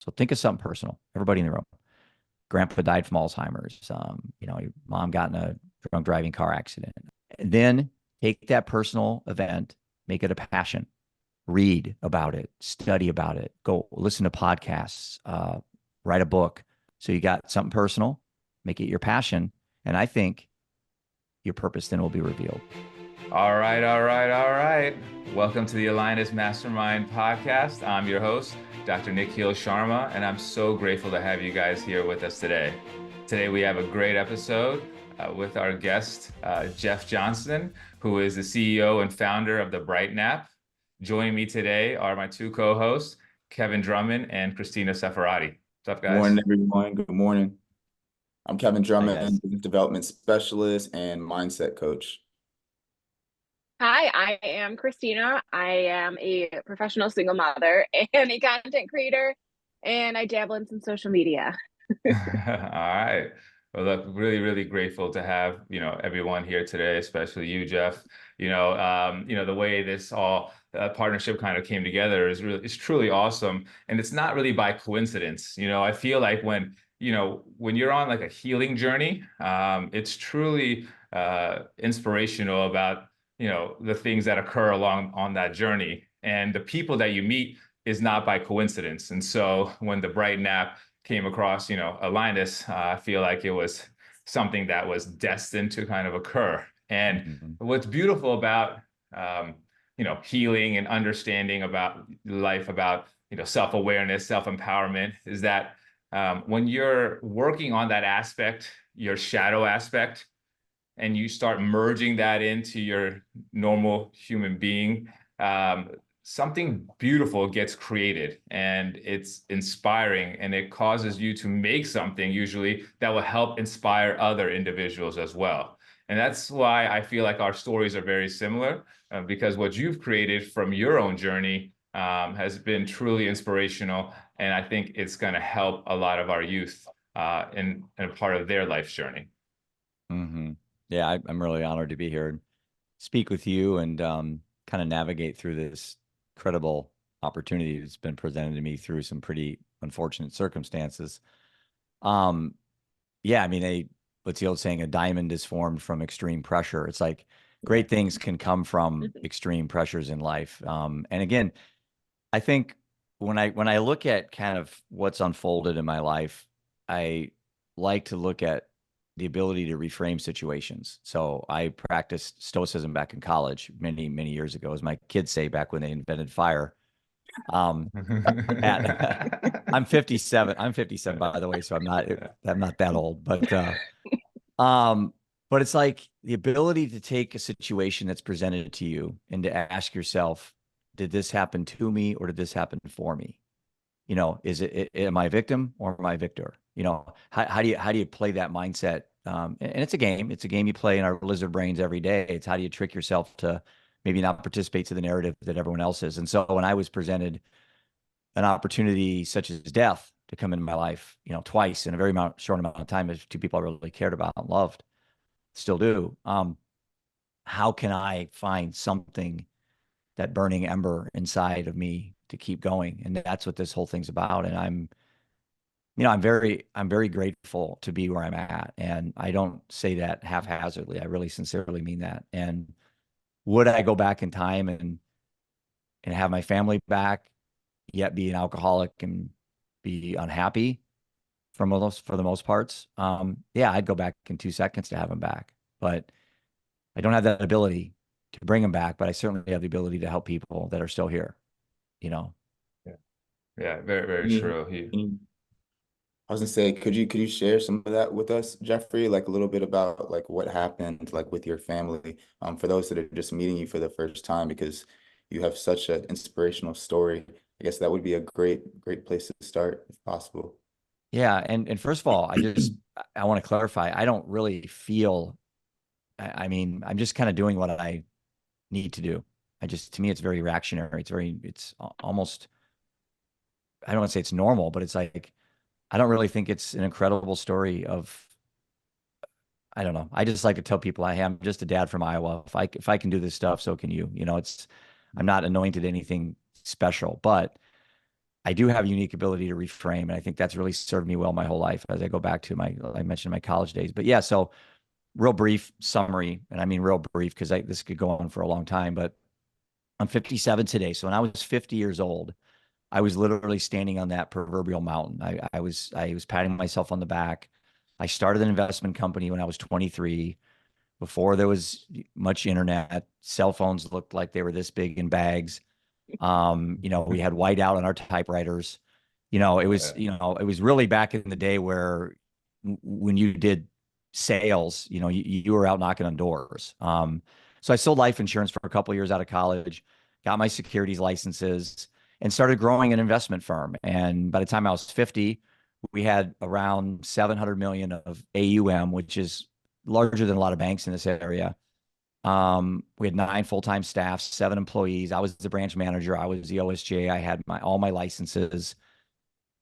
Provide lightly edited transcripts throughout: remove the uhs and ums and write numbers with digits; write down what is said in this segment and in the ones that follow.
So think of something personal. Everybody in the room. Grandpa died from Alzheimer's. Your mom got in a drunk driving car accident. And then take that personal event, make it a passion. Read about it, study about it, go listen to podcasts, write a book. So you got something personal, make it your passion. And I think your purpose then will be revealed. All right, all right, all right. Welcome to the Align Us Mastermind podcast. I'm your host, Dr. Nikhil Sharma, and I'm so grateful to have you guys here with us today. Today we have a great episode with our guest, Jeff Johnston, who is the CEO and founder of the Brightnapp. Joining me today are my two co-hosts, Kevin Drummond and Christina Seferati. What's up, Good guys? morning, everyone. Good morning. I'm Kevin Hi, Drummond, guys. business development specialist and mindset coach. Hi, I am Christina. I am a professional single mother and a content creator, and I dabble in some social media. All right. Well, look, really, really grateful to have, everyone here today, especially you, Jeff. The way this all partnership kind of came together is truly awesome. And it's not really by coincidence. I feel like when you're on like a healing journey, it's truly inspirational about, the things that occur along on that journey. And the people that you meet is not by coincidence. And so when the Brightnapp came across, Align Us, I feel like it was something that was destined to kind of occur. And what's beautiful about, healing and understanding about life, about, self-awareness, self-empowerment is that when you're working on that aspect, your shadow aspect, and you start merging that into your normal human being, something beautiful gets created, and it's inspiring, and it causes you to make something usually that will help inspire other individuals as well. And that's why I feel like our stories are very similar, because what you've created from your own journey has been truly inspirational. And I think it's going to help a lot of our youth in a part of their life's journey. Mm-hmm. Yeah, I'm really honored to be here and speak with you and kind of navigate through this incredible opportunity that's been presented to me through some pretty unfortunate circumstances. Yeah, I mean, what's the old saying? A diamond is formed from extreme pressure. It's like great things can come from extreme pressures in life. And again, I think when I look at kind of what's unfolded in my life, I like to look at the ability to reframe situations. So I practiced stoicism back in college many, many years ago, as my kids say, back when they invented fire. I'm 57. I'm 57, by the way, so I'm not that old, but it's like the ability to take a situation that's presented to you and to ask yourself, did this happen to me or did this happen for me? Am I a victim or am I a victor? How do you play that mindset? And it's a game. It's a game you play in our lizard brains every day. It's how do you trick yourself to maybe not participate to the narrative that everyone else is. And so when I was presented an opportunity such as death to come into my life, twice in a very short amount of time, as two people I really cared about and loved, still do. How can I find something, that burning ember inside of me, to keep going? And that's what this whole thing's about. And I'm very grateful to be where I'm at. And I don't say that haphazardly. I really sincerely mean that. And would I go back in time and have my family back, yet be an alcoholic and be unhappy for the most parts? Yeah, I'd go back in 2 seconds to have them back. But I don't have that ability to bring them back, but I certainly have the ability to help people that are still here, you know? Yeah, yeah, very, very Can you- true. I was gonna say, could you share some of that with us, Jeffrey? Like a little bit about like what happened like with your family, for those that are just meeting you for the first time, because you have such an inspirational story. I guess that would be a great place to start if possible. Yeah. And first of all, I want to clarify, I don't really feel, I mean, I'm just kind of doing what I need to do. To me, it's very reactionary. It's almost, I don't want to say it's normal, but it's like, I don't really think it's an incredible story of, I don't know. I just like to tell people I am just a dad from Iowa. If I can do this stuff, so can you. I'm not anointed anything special, but I do have a unique ability to reframe, and I think that's really served me well my whole life as I go back to I mentioned my college days. But yeah, so real brief summary, and I mean real brief because this could go on for a long time, but I'm 57 today. So when I was 50 years old, I was literally standing on that proverbial mountain. I was patting myself on the back. I started an investment company when I was 23. Before there was much internet, cell phones looked like they were this big in bags. We had whiteout on our typewriters. It was really back in the day where when you did sales, you were out knocking on doors. So I sold life insurance for a couple of years out of college, got my securities licenses, and started growing an investment firm. And by the time I was 50, we had around 700 million of AUM, which is larger than a lot of banks in this area. We had 9 full-time staff, 7 employees. I was the branch manager. I was the OSJ. I had all my licenses.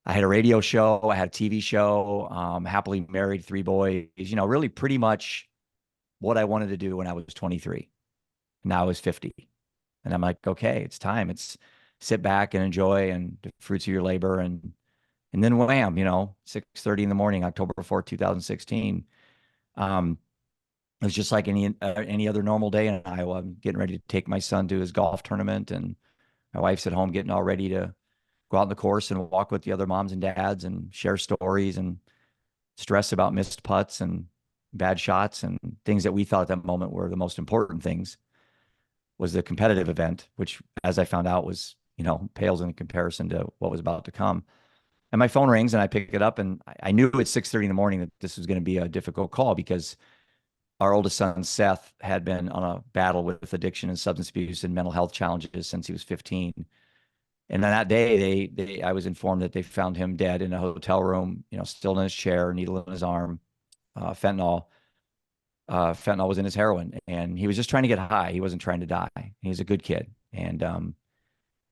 I had a radio show. I had a TV show. Happily married, 3 boys. Really pretty much what I wanted to do when I was 23. Now I was 50, and I'm like, okay, it's time. It's sit back and enjoy and the fruits of your labor, and then wham, 6:30 in the morning, October 4th, 2016. It was just like any other normal day in Iowa. I'm getting ready to take my son to his golf tournament, and my wife's at home getting all ready to go out on the course and walk with the other moms and dads and share stories and stress about missed putts and bad shots and things that we thought at that moment were the most important things. Was the competitive event, which, as I found out, was pales in comparison to what was about to come. And my phone rings, and I pick it up, and I knew at 6:30 in the morning that this was going to be a difficult call because our oldest son, Seth, had been on a battle with addiction and substance abuse and mental health challenges since he was 15. And on that day, I was informed that they found him dead in a hotel room, still in his chair, needle in his arm, fentanyl. Fentanyl was in his heroin, and he was just trying to get high. He wasn't trying to die. He was a good kid. And,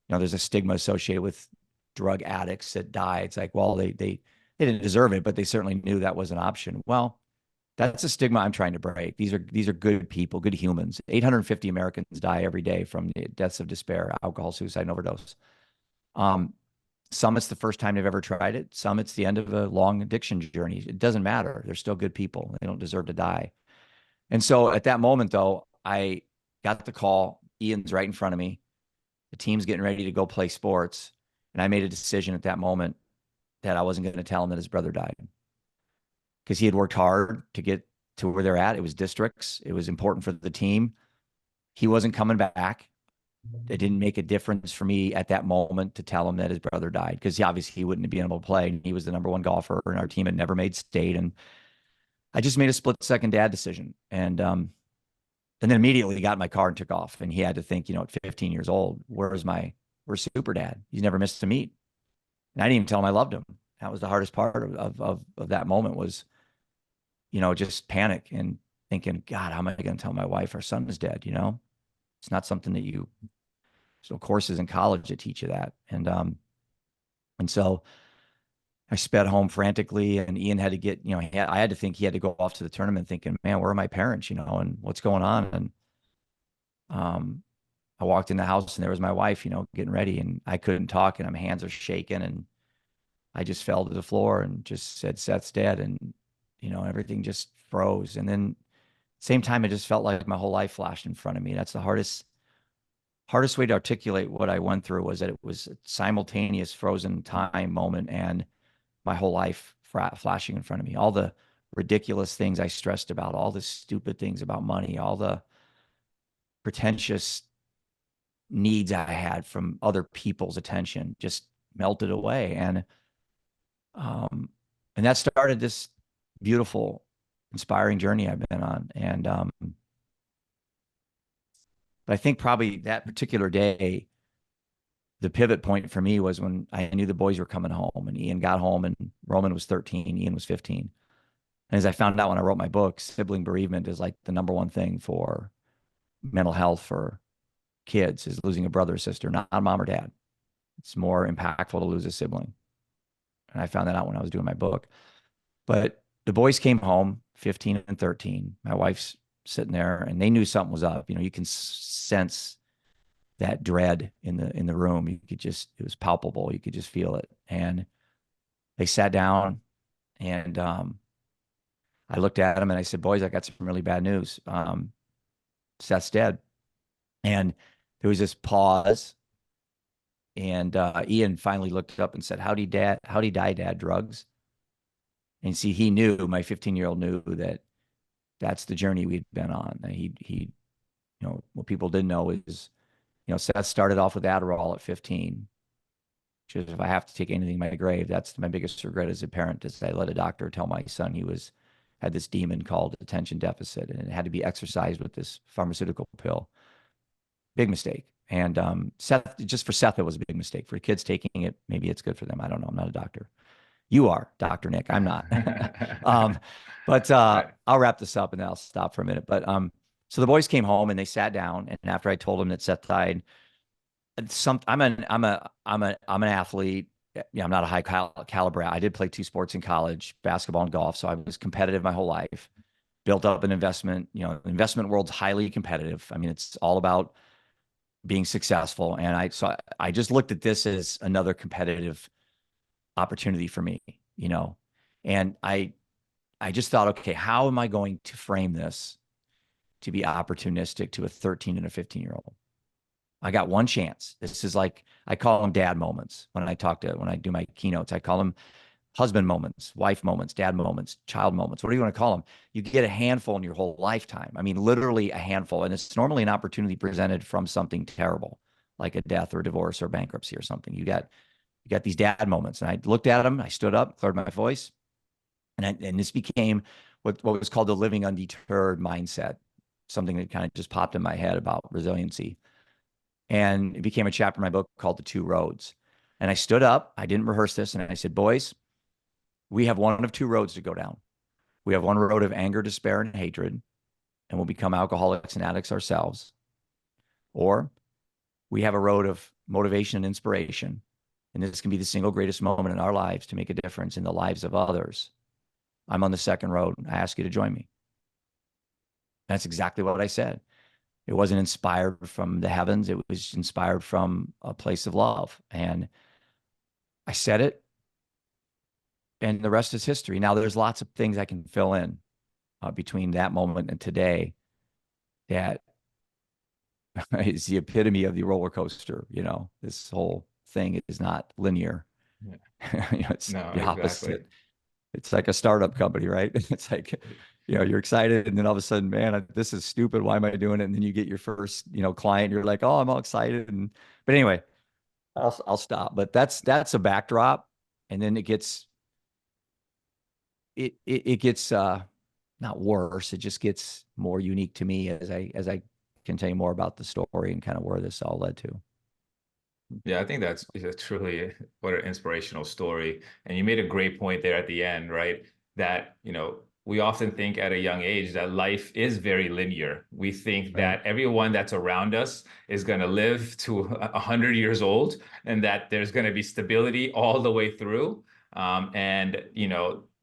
there's a stigma associated with drug addicts that die. It's like, well, they didn't deserve it, but they certainly knew that was an option. Well, that's a stigma I'm trying to break. These are good people, good humans. 850 Americans die every day from the deaths of despair, alcohol, suicide, and overdose. Some it's the first time they've ever tried it. Some it's the end of a long addiction journey. It doesn't matter. They're still good people. They don't deserve to die. And so at that moment, though, I got the call. Ian's right in front of me. The team's getting ready to go play sports. And I made a decision at that moment that I wasn't going to tell him that his brother died, because he had worked hard to get to where they're at. It was districts. It was important for the team. He wasn't coming back. It didn't make a difference for me at that moment to tell him that his brother died, because obviously he wouldn't have been able to play. He was the number 1 golfer, and our team had never made state. And I just made a split-second dad decision. And then immediately got in my car and took off. And he had to think, at 15 years old, where's super dad? He's never missed a meet. And I didn't even tell him I loved him. That was the hardest part of that moment, was, just panic and thinking, God, how am I going to tell my wife our son is dead? It's not something that there's no courses in college that teach you that. And so I sped home frantically, and Ian had to get, I had to think he had to go off to the tournament thinking, man, where are my parents, and what's going on? And I walked in the house, and there was my wife, getting ready, and I couldn't talk, and my hands are shaking, and I just fell to the floor and just said, Seth's dead. And, everything just froze. And then same time, it just felt like my whole life flashed in front of me. That's the hardest way to articulate what I went through, was that it was a simultaneous frozen time moment and my whole life flashing in front of me. All the ridiculous things I stressed about, all the stupid things about money, all the pretentious needs I had from other people's attention just melted away. And that started this beautiful, inspiring journey I've been on. And but I think probably that particular day, the pivot point for me was when I knew the boys were coming home, and Ian got home, and Roman was 13, Ian was 15. And as I found out when I wrote my book, sibling bereavement is like the number 1 thing for mental health for kids, is losing a brother or sister, not mom or dad. It's more impactful to lose a sibling. And I found that out when I was doing my book. But the boys came home, 15 and 13. My wife's sitting there, and they knew something was up. You can sense that dread in the room. You could just, it was palpable. You could just feel it. And they sat down, and I looked at them and I said, boys, I got some really bad news. Seth's dead. And there was this pause, and Ian finally looked up and said, how'd he die, Dad? Drugs? And see, he knew, my 15-year-old knew that that's the journey we'd been on. He, what people didn't know is, Seth started off with Adderall at 15. Which is, if I have to take anything in my grave, that's my biggest regret as a parent, is I let a doctor tell my son he had this demon called attention deficit, and it had to be exercised with this pharmaceutical pill. Big mistake. And Seth, just for Seth, it was a big mistake. For kids taking it, maybe it's good for them. I don't know. I'm not a doctor. You are, Dr. Nick. I'm not. But I'll wrap this up and then I'll stop for a minute. But so the boys came home and they sat down, and after I told them that Seth died, I'm an athlete. I'm not a high caliber. I did play 2 sports in college, basketball and golf. So I was competitive my whole life, built up an investment. Investment world's highly competitive. I mean, it's all about being successful. And I just looked at this as another competitive opportunity for me, and I just thought, okay, how am I going to frame this to be opportunistic to a 13 and a 15-year-old? I got one chance. This is like, I call them dad moments. When I do my keynotes, I call them husband moments, wife moments, dad moments, child moments. What do you want to call them? You get a handful in your whole lifetime. I mean, literally a handful. And it's normally an opportunity presented from something terrible, like a death or a divorce or bankruptcy or something. You got these dad moments. And I looked at them, I stood up, cleared my voice. And this became what was called the living undeterred mindset, something that kind of just popped in my head about resiliency. And it became a chapter in my book called The Two Roads. And I stood up, I didn't rehearse this, and I said, boys, we have one of 2 roads to go down. We have one road of anger, despair, and hatred, and we'll become alcoholics and addicts ourselves. Or we have a road of motivation and inspiration, and this can be the single greatest moment in our lives to make a difference in the lives of others. I'm on the second road. I ask you to join me. That's exactly what I said. It wasn't inspired from the heavens. It was inspired from a place of love. And I said it, and the rest is history. Now, there's lots of things I can fill in between that moment and today that is the epitome of the roller coaster. This whole thing is not linear. Yeah. It's No, the opposite. exactly. It's like a startup company, right? It's like, you're excited, and then all of a sudden, man, this is stupid. Why am I doing it? And then you get your first, client. You're like, oh, I'm all excited. But anyway, I'll stop. But that's a backdrop, and then it gets not worse. It just gets more unique to me as I can tell you more about the story and kind of where this all led to. Yeah, I think that's truly what an inspirational story. And you made a great point there at the end, right? That, we often think at a young age that life is very linear. We think that everyone that's around us is going to live to 100 years old, and that there's going to be stability all the way through. And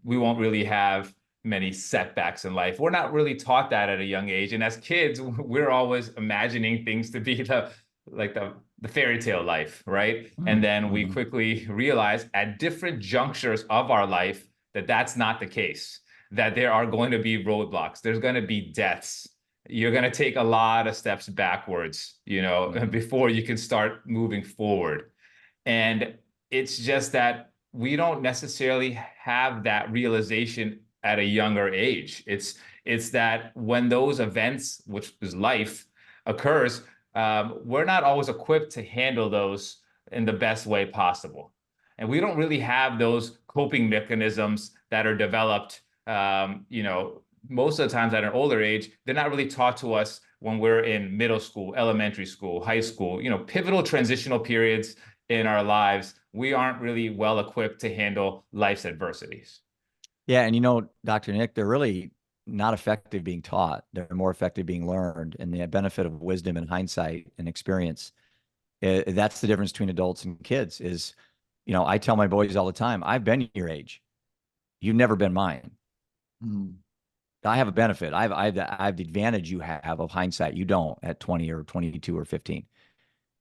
we won't really have many setbacks in life. We're not really taught that at a young age. And as kids, we're always imagining things to be the fairy tale life, right? And then we quickly realize at different junctures of our life that that's not the case, that there are going to be roadblocks. There's going to be deaths. You're going to take a lot of steps backwards, before you can start moving forward. And it's just that we don't necessarily have that realization at a younger age. It's that when those events, which is life, occurs, we're not always equipped to handle those in the best way possible. And we don't really have those coping mechanisms that are developed, most of the times at an older age. They're not really taught to us when we're in middle school, elementary school, high school, pivotal transitional periods in our lives. We aren't really well equipped to handle life's adversities. Yeah. And Dr. Nick, they're really not effective being taught. They're more effective being learned. And the benefit of wisdom and hindsight and experience, that's the difference between adults and kids is, I tell my boys all the time, I've been your age. You've never been mine. I have a benefit. I have the advantage you have of hindsight. You don't at 20 or 22 or 15.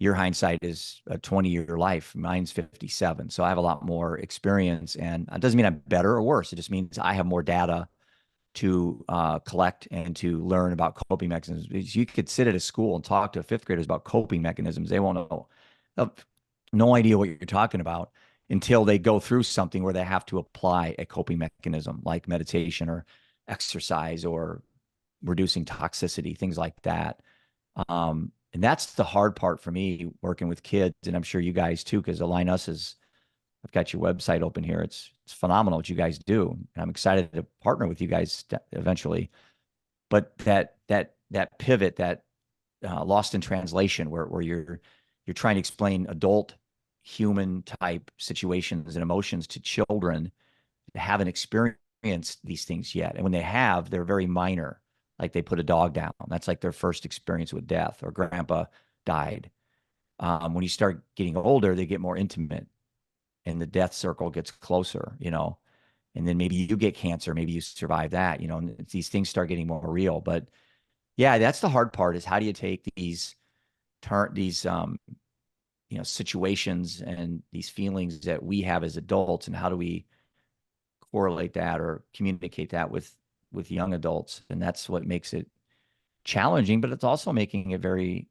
your hindsight is a 20-year life. Mine's 57. So I have a lot more experience, and it doesn't mean I'm better or worse. It just means I have more data to collect and to learn about coping mechanisms. You could sit at a school and talk to fifth graders about coping mechanisms. They won't know, have no idea what you're talking about until they go through something where they have to apply a coping mechanism like meditation or exercise or reducing toxicity, things like that. And that's the hard part for me working with kids, and I'm sure you guys too, because Align Us is, I've got your website open here. It's phenomenal what you guys do, and I'm excited to partner with you guys eventually. But that pivot, that lost in translation, where you're trying to explain adult human type situations and emotions to children that haven't experienced these things yet, and when they have, they're very minor. Like they put a dog down. That's like their first experience with death, or grandpa died. When you start getting older, they get more intimate and the death circle gets closer, and then maybe you get cancer, maybe you survive that, and these things start getting more real. But yeah, that's the hard part, is how do you take these situations and these feelings that we have as adults, and how do we correlate that or communicate that with young adults? And that's what makes it challenging, but it's also making it very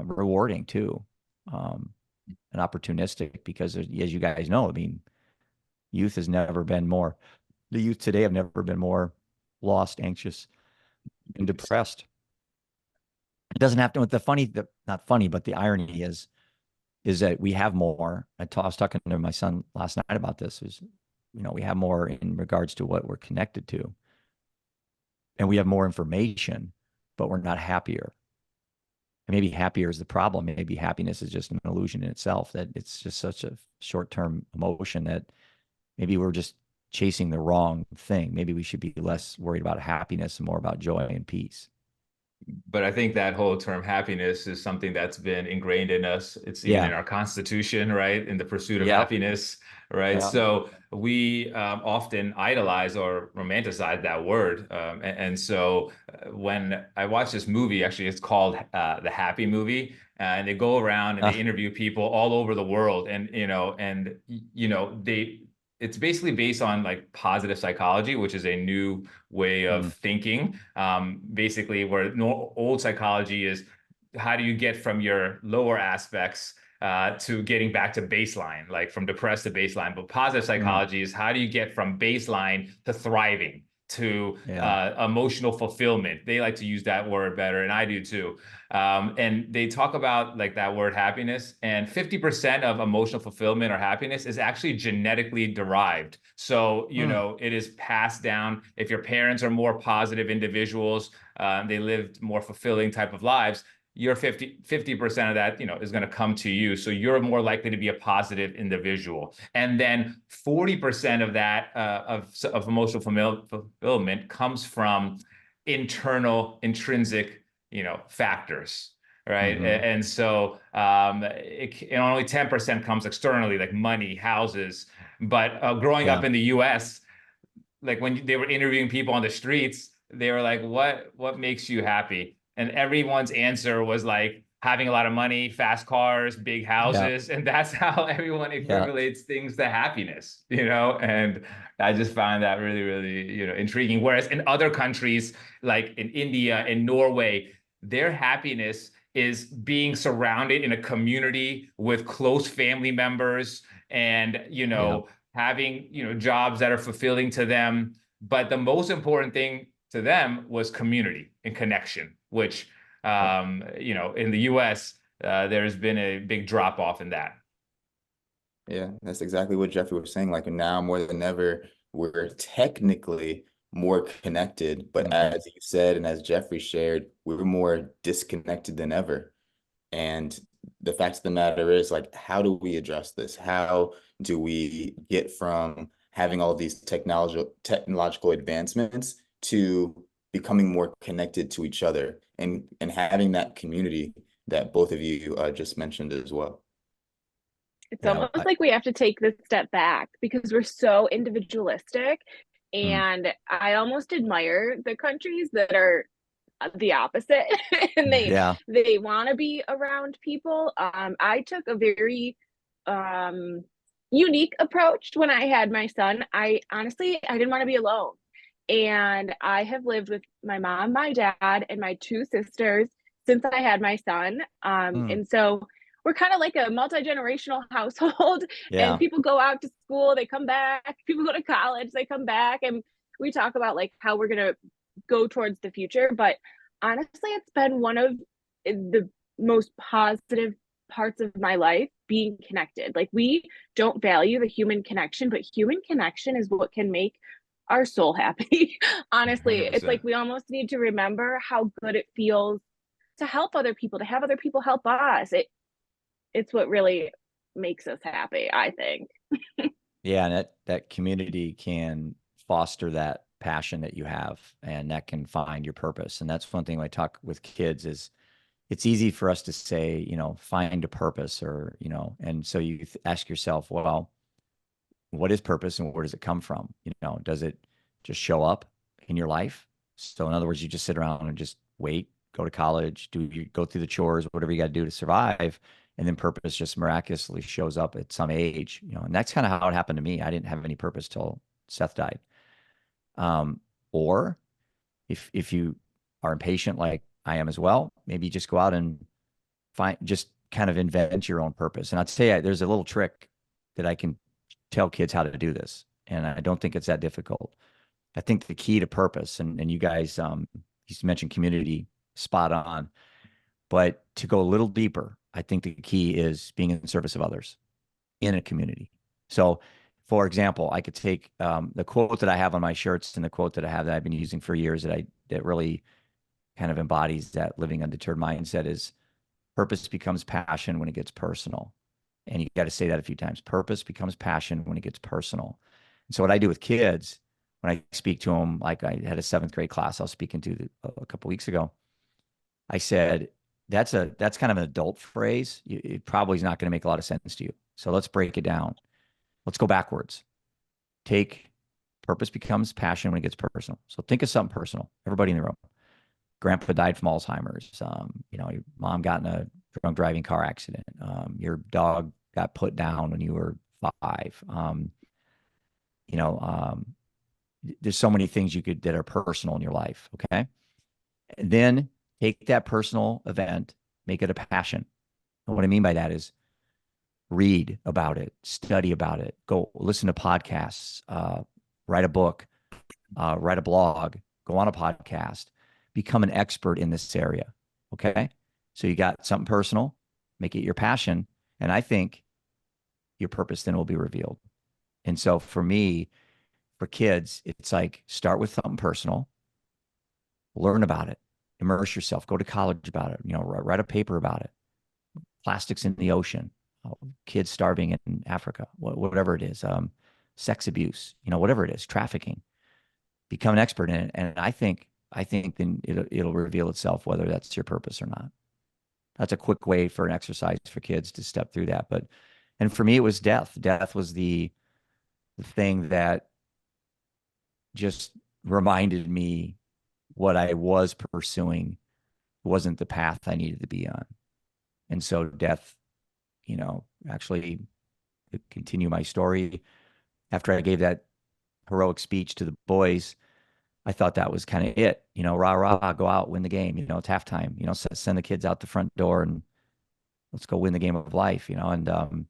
rewarding too, and opportunistic, because as you guys know, I mean, youth has never been more, the youth today have never been more lost, anxious, and depressed. It doesn't have to, not funny, but the irony is that we have more. I was talking to my son last night about this, is, we have more in regards to what we're connected to, and we have more information, but we're not happier. And maybe happier is the problem. Maybe happiness is just an illusion in itself, that it's just such a short-term emotion that maybe we're just chasing the wrong thing. Maybe we should be less worried about happiness and more about joy and peace. But I think that whole term happiness is something that's been ingrained in us. It's even in our Constitution, right? In the pursuit of happiness, right? Yeah. So we often idolize or romanticize that word. And so when I watch this movie, actually, it's called The Happy Movie, and they go around and they interview people all over the world, and it's basically based on like positive psychology, which is a new way of thinking. Basically, where old psychology is, how do you get from your lower aspects to getting back to baseline, like from depressed to baseline? But positive psychology is, how do you get from baseline to thriving, to emotional fulfillment? They like to use that word better, and I do too. And they talk about like that word happiness, and 50% of emotional fulfillment or happiness is actually genetically derived. So, it is passed down. If your parents are more positive individuals, they lived more fulfilling type of lives, your 50% of that, is going to come to you. So you're more likely to be a positive individual. And then 40% of that, of emotional fulfillment comes from internal, intrinsic, factors, right? And so and only 10% comes externally, like money, houses. But growing up in the US, like when they were interviewing people on the streets, they were like, what makes you happy? And everyone's answer was like having a lot of money, fast cars, big houses. And that's how everyone equates things to happiness, and I just find that really, really, intriguing. Whereas in other countries, like in India and Norway, their happiness is being surrounded in a community with close family members, and, having, jobs that are fulfilling to them. But the most important thing to them was community and connection, which, in the US, there's been a big drop off in that. Yeah, that's exactly what Jeffrey was saying. Like now more than ever, we're technically more connected, but as you said, and as Jeffrey shared, we're more disconnected than ever. And the fact of the matter is, like, how do we address this? How do we get from having all of these technological advancements to becoming more connected to each other and having that community that both of you just mentioned as well? It's almost like we have to take this step back because we're so individualistic. And I almost admire the countries that are the opposite and Yeah. they want to be around people. I took a very unique approach when I had my son. I honestly, I didn't want to be alone. And I have lived with my mom, my dad, and my two sisters since I had my son. Mm. And so we're kind of like a multi-generational household, and Yeah. people go out to school, they come back, people go to college, they come back, and we talk about like how we're going to go towards the future. But honestly, it's been one of the most positive parts of my life, being connected. Like, we don't value the human connection, but human connection is what can make our soul happy. Honestly, it's like 100%. we almost need to remember how good it feels to help other people, to have other people help us. It's what really makes us happy, I think. Yeah, and that community can foster that passion that you have, and that can find your purpose. And that's one thing when I talk with kids is it's easy for us to say, find a purpose, or, and so you ask yourself, well, what is purpose and where does it come from? Does it just show up in your life? So in other words, you just sit around and just wait, go to college, go through the chores, whatever you got to do to survive. And then purpose just miraculously shows up at some age, and that's kind of how it happened to me. I didn't have any purpose till Seth died. Or if you are impatient like I am as well, maybe just go out and just kind of invent your own purpose. And I'd say there's a little trick that I can tell kids how to do this. And I don't think it's that difficult. I think the key to purpose, and you guys, you mentioned community, spot on, but to go a little deeper, I think the key is being in service of others in a community. So, for example, I could take the quote that I have on my shirts and the quote that I have that I've been using for years that really kind of embodies that living undeterred mindset is purpose becomes passion when it gets personal. And you got to say that a few times. Purpose becomes passion when it gets personal. And so what I do with kids when I speak to them, like I had a 7th grade class I was speaking to a couple of weeks ago, I said, that's kind of an adult phrase. It probably is not going to make a lot of sense to you. So let's break it down. Let's go backwards. Take purpose becomes passion when it gets personal. So think of something personal. Everybody in the room. Grandpa died from Alzheimer's. Your mom got in a drunk driving car accident. Your dog got put down when you were 5. You know, um, there's so many things that are personal in your life. Okay. And then take that personal event, make it a passion. And what I mean by that is read about it, study about it, go listen to podcasts, write a book, write a blog, go on a podcast, become an expert in this area. Okay. So you got something personal, make it your passion. And I think your purpose then will be revealed. And so for me, for kids, it's like start with something personal, learn about it, immerse yourself, go to college about it, write a paper about it. Plastics in the ocean, kids starving in Africa, whatever it is, sex abuse, whatever it is, trafficking. Become an expert in it, and I think then it'll reveal itself whether that's your purpose or not. That's a quick way for an exercise for kids to step through that. And for me, it was death. Death was the thing that just reminded me what I was pursuing wasn't the path I needed to be on. And so death, actually, to continue my story, after I gave that heroic speech to the boys, I thought that was kind of it, rah, rah, go out, win the game, it's halftime, send the kids out the front door and let's go win the game of life, and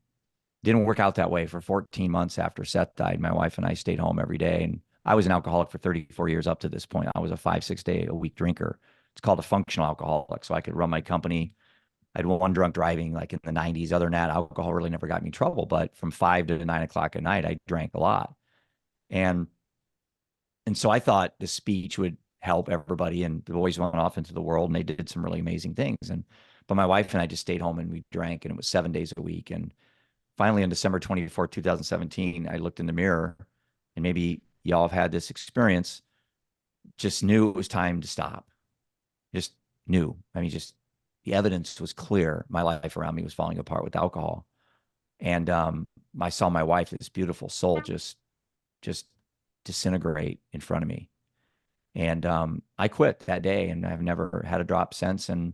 didn't work out that way. For 14 months after Seth died, my wife and I stayed home every day. And I was an alcoholic for 34 years up to this point. I was a 5-6 day a week drinker. It's called a functional alcoholic. So I could run my company. I had one drunk driving like in the 90s. Other than that, alcohol really never got me in trouble. But from 5 to 9 o'clock at night, I drank a lot. And so I thought the speech would help everybody. And the boys went off into the world and they did some really amazing things. But my wife and I just stayed home and we drank, and it was 7 days a week. And finally, on December 24th, 2017, I looked in the mirror, and maybe y'all have had this experience, just knew it was time to stop. Just knew. I mean, just the evidence was clear. My life around me was falling apart with alcohol. And I saw my wife, this beautiful soul, just disintegrate in front of me. And I quit that day, and I've never had a drop since. And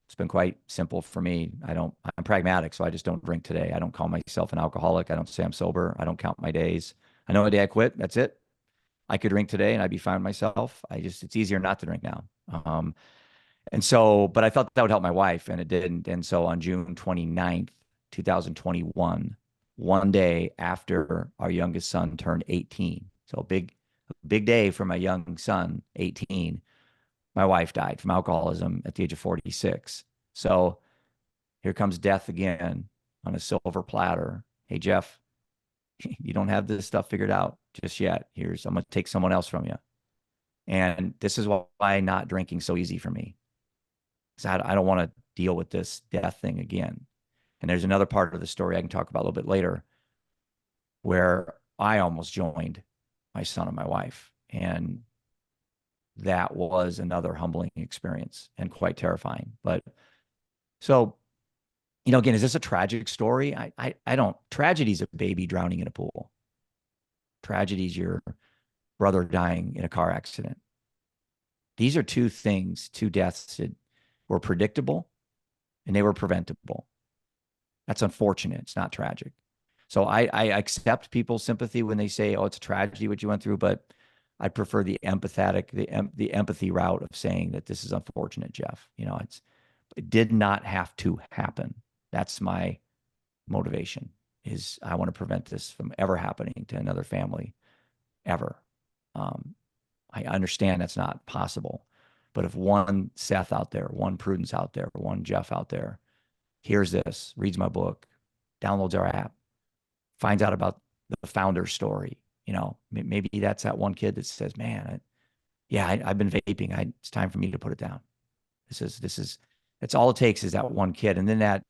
it's been quite simple for me. I'm pragmatic, so I just don't drink today. I don't call myself an alcoholic. I don't say I'm sober. I don't count my days. I know the day I quit, that's it. I could drink today and I'd be fine with myself. It's easier not to drink now. And so, but I thought that would help my wife, and it didn't. And so on June 29th, 2021, one day after our youngest son turned 18, so big day for my young son, 18, my wife died from alcoholism at the age of 46. So here comes death again on a silver platter. Hey, Jeff, you don't have this stuff figured out just yet. I'm going to take someone else from you. And this is why not drinking so easy for me. Because I don't want to deal with this death thing again. And there's another part of the story I can talk about a little bit later where I almost joined my son and my wife. And that was another humbling experience and quite terrifying. But so, again, is this a tragic story? I don't. Tragedy's a baby drowning in a pool. Tragedy's your brother dying in a car accident. These are two deaths that were predictable and they were preventable. That's unfortunate. It's not tragic. So I accept people's sympathy when they say, oh, it's a tragedy what you went through, but I prefer the empathy route of saying that this is unfortunate, Jeff. It did not have to happen. That's my motivation, is I want to prevent this from ever happening to another family, ever. I understand that's not possible, but if one Seth out there, one Prudence out there, one Jeff out there hears this, reads my book, downloads our app, finds out about the founder's story, maybe that's that one kid that says, man, I've been vaping. It's time for me to put it down. That's all it takes is that one kid. And then that,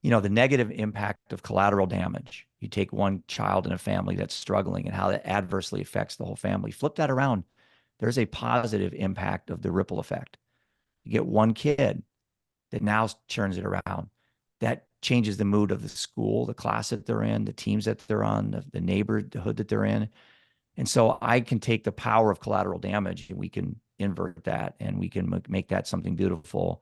the negative impact of collateral damage. You take one child in a family that's struggling and how that adversely affects the whole family. Flip that around. There's a positive impact of the ripple effect. You get one kid that now turns it around. That changes the mood of the school, the class that they're in, the teams that they're on, the neighborhood that they're in. And so I can take the power of collateral damage and we can invert that, and we can make that something beautiful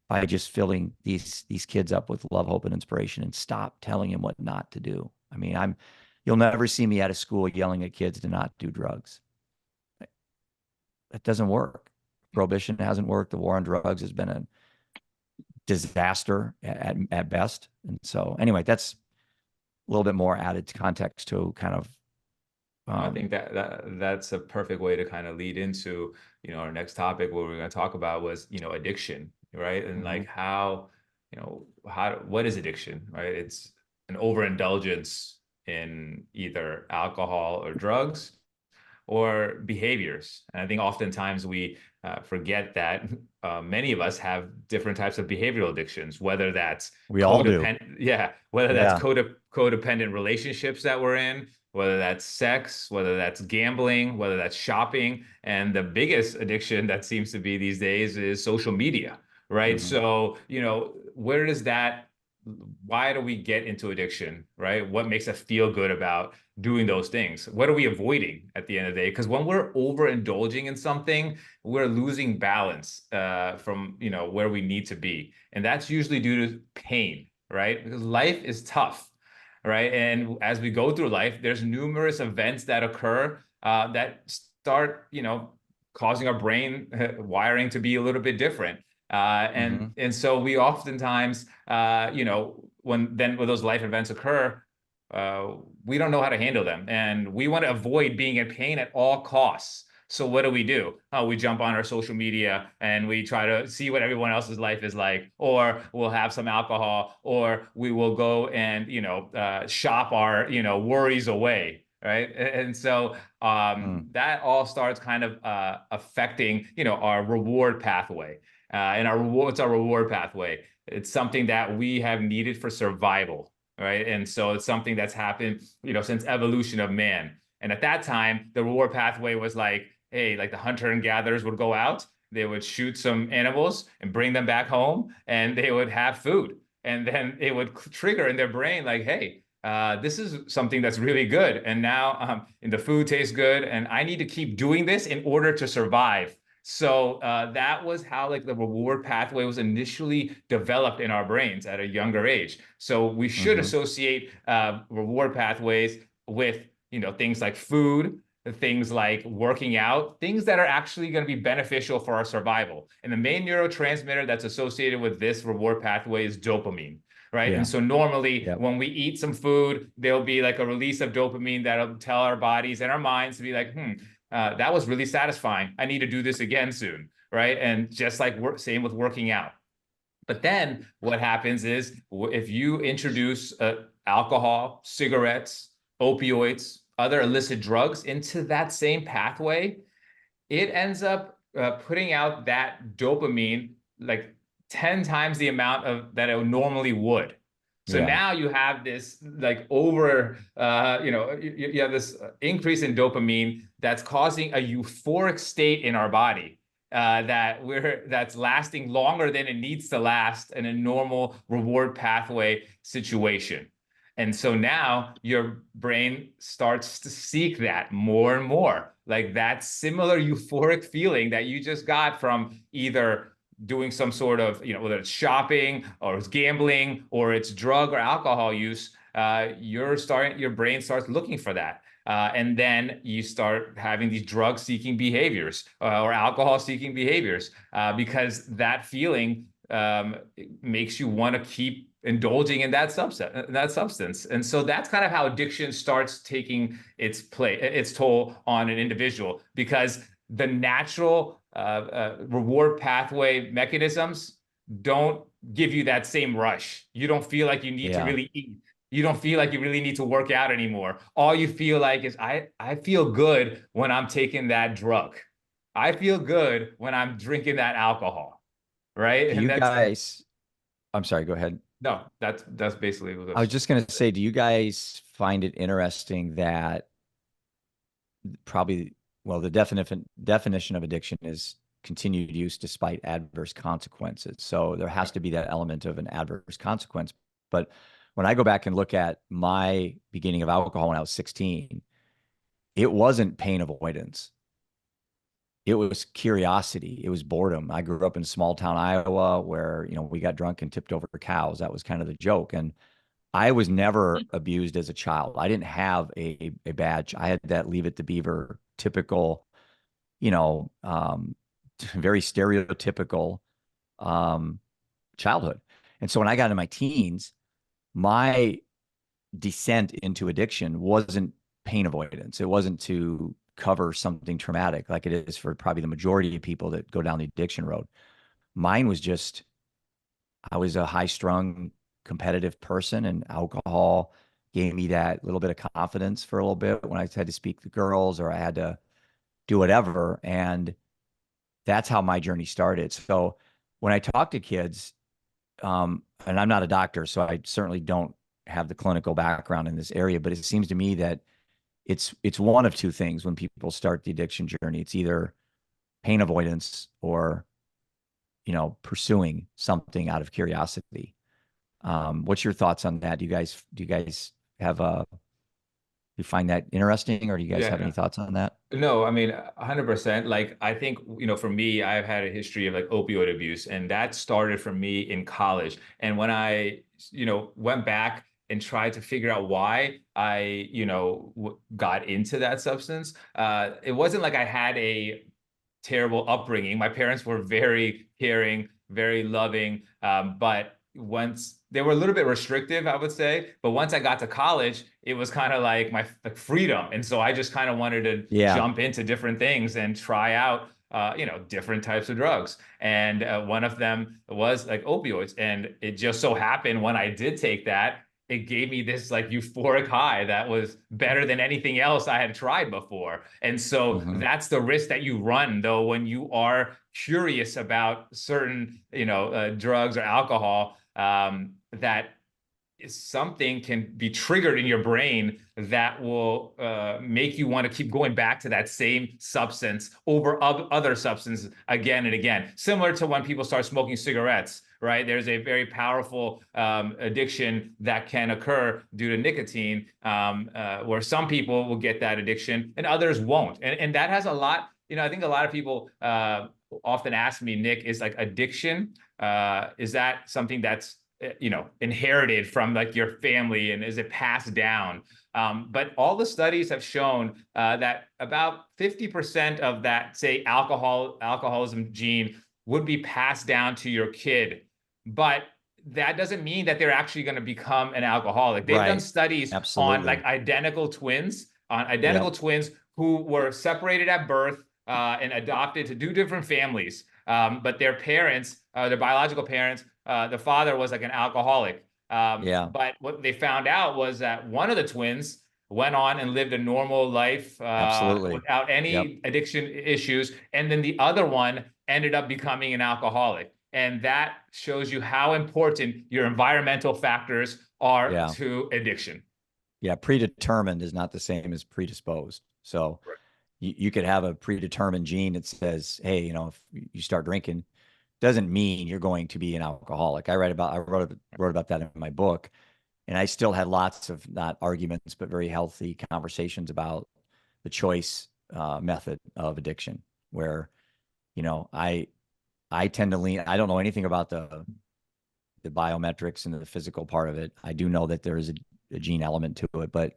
by just filling these kids up with love, hope, and inspiration, and stop telling them what not to do. I mean, you'll never see me at a school yelling at kids to not do drugs. That doesn't work. Prohibition hasn't worked. The war on drugs has been a disaster at best. And so anyway, that's a little bit more added context to kind of. I think that's a perfect way to kind of lead into, our next topic. What we're going to talk about was, addiction, right? And like what is addiction, right? It's an overindulgence in either alcohol or drugs or behaviors. And I think oftentimes we forget that many of us have different types of behavioral addictions, whether that's that's codependent relationships that we're in, whether that's sex, whether that's gambling, whether that's shopping. And the biggest addiction that seems to be these days is social media, right? So, why do we get into addiction, right? What makes us feel good about doing those things? What are we avoiding at the end of the day? Because when we're overindulging in something, we're losing balance from, where we need to be. And that's usually due to pain, right? Because life is tough, right? And as we go through life, there's numerous events that occur that start, causing our brain wiring to be a little bit different. And so we oftentimes, when those life events occur, we don't know how to handle them, and we want to avoid being in pain at all costs. So what do? We jump on our social media and we try to see what everyone else's life is like, or we'll have some alcohol, or we will go and, shop our, worries away. Right. And so that all starts kind of affecting, our reward pathway. What's our reward pathway? It's something that we have needed for survival. Right. And so it's something that's happened, since evolution of man. And at that time, the reward pathway was like, hey, like the hunter and gatherers would go out, they would shoot some animals and bring them back home, and they would have food. And then it would trigger in their brain like, hey, this is something that's really good. And now and the food tastes good, and I need to keep doing this in order to survive. So that was how like the reward pathway was initially developed in our brains at a younger age. So we should associate reward pathways with, you know, things like food, things like working out, things that are actually going to be beneficial for our survival. And the main neurotransmitter that's associated with this reward pathway is dopamine. Right. Yeah. And so normally Yep. when we eat some food, there'll be like a release of dopamine that'll tell our bodies and our minds to be like, that was really satisfying. I need to do this again soon. Right. And just like same with working out. But then what happens is if you introduce alcohol, cigarettes, opioids, other illicit drugs into that same pathway, it ends up putting out that dopamine like 10 times the amount of that it normally would. So now you have this like you have this increase in dopamine that's causing a euphoric state in our body that's lasting longer than it needs to last in a normal reward pathway situation. And so now your brain starts to seek that more and more, like that similar euphoric feeling that you just got from either doing some sort of, whether it's shopping or it's gambling or it's drug or alcohol use, your brain starts looking for that. And then you start having these drug-seeking behaviors or alcohol-seeking behaviors because that feeling makes you want to keep indulging in that substance. And so that's kind of how addiction starts taking its toll on an individual, because the natural reward pathway mechanisms don't give you that same rush. You don't feel like you need to really eat. You don't feel like you really need to work out anymore. All you feel like is, I feel good when I'm taking that drug. I feel good when I'm drinking that alcohol, right? Do you guys, I'm sorry, go ahead. No, that's basically what I was just going to say, do you guys find it interesting that the definition of addiction is continued use despite adverse consequences. So there has to be that element of an adverse consequence. But when I go back and look at my beginning of alcohol when I was 16, it wasn't pain avoidance. It was curiosity. It was boredom. I grew up in small town Iowa where, we got drunk and tipped over cows. That was kind of the joke. And I was never abused as a child. I didn't have a badge. I had that Leave It to Beaver typical, very stereotypical childhood. And so when I got into my teens, my descent into addiction wasn't pain avoidance. It wasn't to cover something traumatic like it is for probably the majority of people that go down the addiction road. Mine was just, I was a high-strung, competitive person, and alcohol gave me that little bit of confidence for a little bit when I had to speak to girls or I had to do whatever. And that's how my journey started. So when I talk to kids, and I'm not a doctor, so I certainly don't have the clinical background in this area, but it seems to me that it's one of two things when people start the addiction journey. It's either pain avoidance or, pursuing something out of curiosity. What's your thoughts on that? Do you guys have you find that interesting, or do you guys have any thoughts on that? No, I mean, 100%. Like, I think, for me, I've had a history of like opioid abuse, and that started for me in college. And when I, went back and tried to figure out why I, got into that substance, it wasn't like I had a terrible upbringing. My parents were very caring, very loving, but once they were a little bit restrictive, I would say. But once I got to college, it was kind of like my freedom. And so I just kind of wanted to jump into different things and try out, different types of drugs. And one of them was like opioids. And it just so happened when I did take that, it gave me this like euphoric high that was better than anything else I had tried before. And so that's the risk that you run, though, when you are curious about certain, drugs or alcohol, that something can be triggered in your brain that will make you want to keep going back to that same substance over other substances again and again. Similar to when people start smoking cigarettes, right? There's a very powerful addiction that can occur due to nicotine, where some people will get that addiction and others won't. And that has a lot, I think a lot of people often ask me, Nick, is like addiction, is that something that's inherited from like your family, and is it passed down? But all the studies have shown that about 50% of that, say, alcoholism gene would be passed down to your kid. But that doesn't mean that they're actually going to become an alcoholic. They've done studies on like identical twins, who were separated at birth and adopted to 2 different families. But their parents, their biological parents, the father was like an alcoholic. But what they found out was that one of the twins went on and lived a normal life without any addiction issues. And then the other one ended up becoming an alcoholic. And that shows you how important your environmental factors are to addiction. Yeah, predetermined is not the same as predisposed. So you could have a predetermined gene that says, hey, if you start drinking, doesn't mean you're going to be an alcoholic. I wrote about that in my book, and I still had lots of, not arguments, but very healthy conversations about the choice method of addiction, where, I tend to lean, I don't know anything about the biometrics and the physical part of it. I do know that there is a gene element to it, but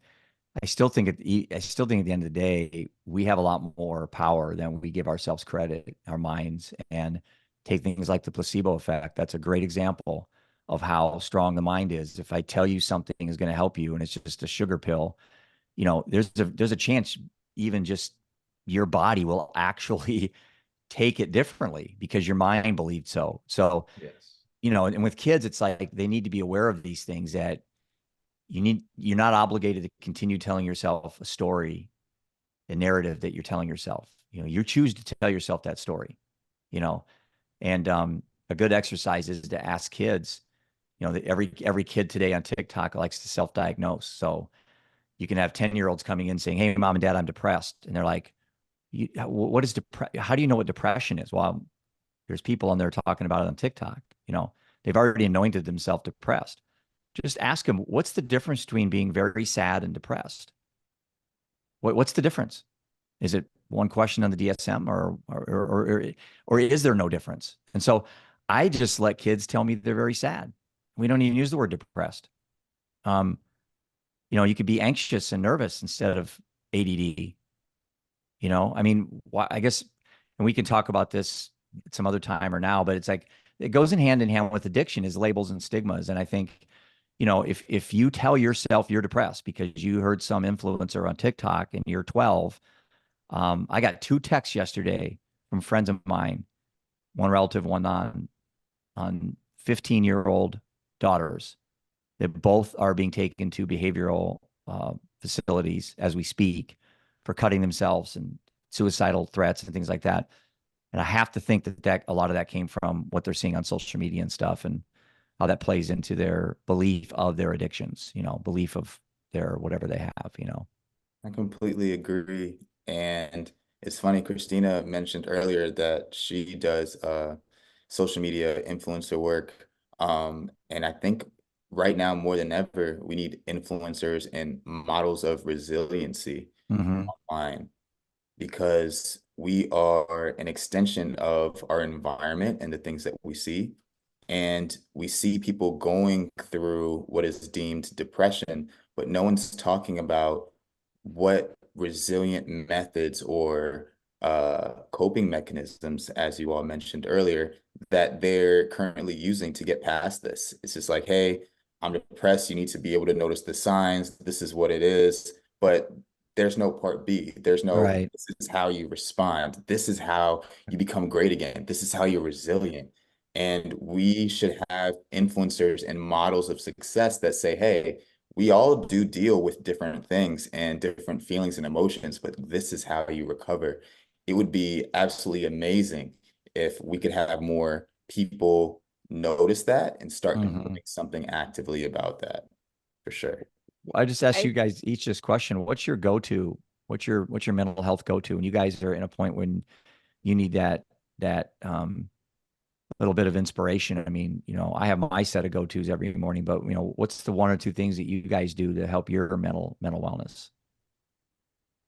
I still think at the end of the day, we have a lot more power than we give ourselves credit, our minds. And take things like the placebo effect. That's a great example of how strong the mind is. If I tell you something is going to help you and it's just a sugar pill, there's a chance even just your body will actually take it differently because your mind believed so. So, and with kids, it's like they need to be aware of these things, that you're not obligated to continue telling yourself a story, a narrative that you're telling yourself. You choose to tell yourself that story, and a good exercise is to ask kids, that every kid today on TikTok likes to self-diagnose. So you can have 10-year-olds coming in saying, hey, mom and dad, I'm depressed. And they're like, what is how do you know what depression is? Well, there's people on there talking about it on TikTok. They've already anointed themselves depressed. Just ask them, what's the difference between being very sad and depressed? What's the difference? Is it one question on the DSM, or is there no difference? And so I just let kids tell me they're very sad. We don't even use the word depressed. You could be anxious and nervous instead of ADD. I guess, and we can talk about this at some other time or now, but it's like, it goes in hand with addiction, is labels and stigmas. And I think, if you tell yourself you're depressed because you heard some influencer on TikTok and you're 12, I got 2 texts yesterday from friends of mine, one relative, one on 15-year-old daughters, that both are being taken to behavioral facilities as we speak for cutting themselves and suicidal threats and things like that. And I have to think that a lot of that came from what they're seeing on social media and stuff, and how that plays into their belief of their addictions, belief of their whatever they have. I completely agree. And it's funny, Christina mentioned earlier that she does social media influencer work. And I think right now, more than ever, we need influencers and models of resiliency online, because we are an extension of our environment and the things that we see. And we see people going through what is deemed depression, but no one's talking about what resilient methods or coping mechanisms, as you all mentioned earlier, that they're currently using to get past this. It's just like, hey, I'm depressed. You need to be able to notice the signs. This is what it is. But there's no part B. There's no, this is how you respond. This is how you become great again. This is how you're resilient. And we should have influencers and models of success that say, hey, we all do deal with different things and different feelings and emotions, but this is how you recover. It would be absolutely amazing if we could have more people notice that and start doing Mhm. something actively about that, for sure. I just asked I you guys each this question. What's your go-to? What's your mental health go-to? And you guys are in a point when you need that little bit of inspiration. I mean, I have my set of go-tos every morning, but what's the one or two things that you guys do to help your mental wellness?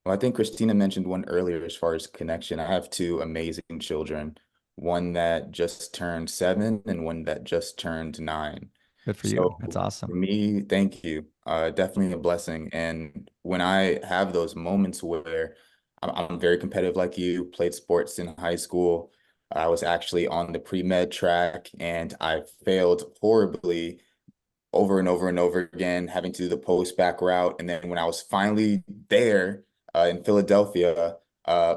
Well, I think Christina mentioned one earlier as far as connection. I have two amazing children, one that just turned 7 and one that just turned 9. Good for you. So That's for awesome. me, thank you. Definitely a blessing. And when I have those moments where I'm very competitive like you, played sports in high school. I was actually on the pre-med track and I failed horribly over and over and over again, having to do the post back route. And then when I was finally there in Philadelphia, I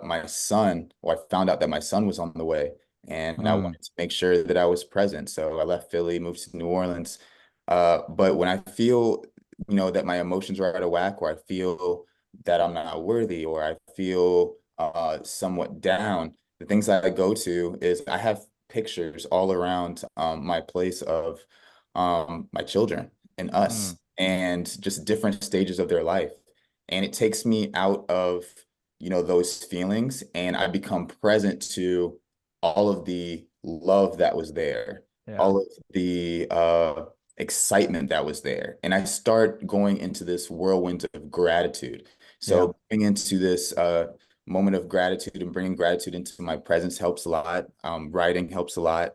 found out that my son was on the way, and I Mm, wanted to make sure that I was present. So I left Philly, moved to New Orleans. But when I feel, that my emotions are out of whack, or I feel that I'm not worthy, or I feel somewhat down, the things that I go to is I have pictures all around my place of my children and mm, us and just different stages of their life. And it takes me out of, those feelings, and I become present to all of the love that was there, yeah. all of the excitement that was there. And I start going into this whirlwind of gratitude. Yeah. So going into this moment of gratitude and bringing gratitude into my presence helps a lot. Writing helps a lot,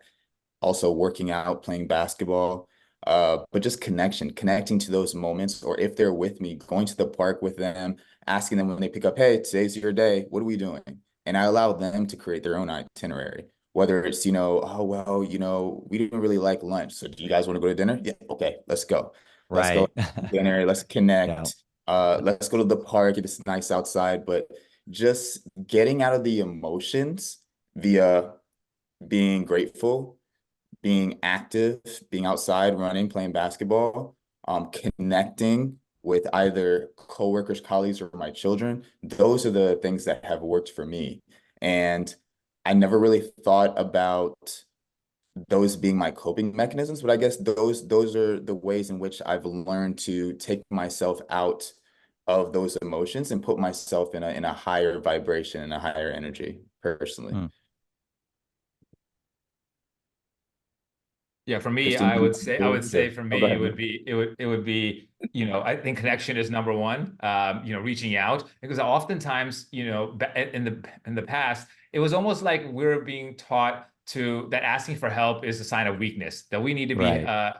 also working out, playing basketball, but just connecting to those moments, or if they're with me, going to the park with them, asking them when they pick up, hey, today's your day, what are we doing? And I allow them to create their own itinerary, whether it's, oh, well, we didn't really like lunch. So do you guys want to go to dinner? Yeah, okay, let's go. Let's go Right. to dinner, let's Yeah. connect. Let's go to the park if it's nice outside, but just getting out of the emotions via being grateful, being active, being outside, running, playing basketball, connecting with either coworkers, colleagues, or my children. Those are the things that have worked for me. And I never really thought about those being my coping mechanisms, but I guess those are the ways in which I've learned to take myself out of those emotions and put myself in a higher vibration and a higher energy personally. Mm. Yeah, for me, Christine, for oh, go me, ahead. it would be, I think connection is number one. Reaching out, because oftentimes, in the past, it was almost like we're being taught that asking for help is a sign of weakness, that we need to be Right.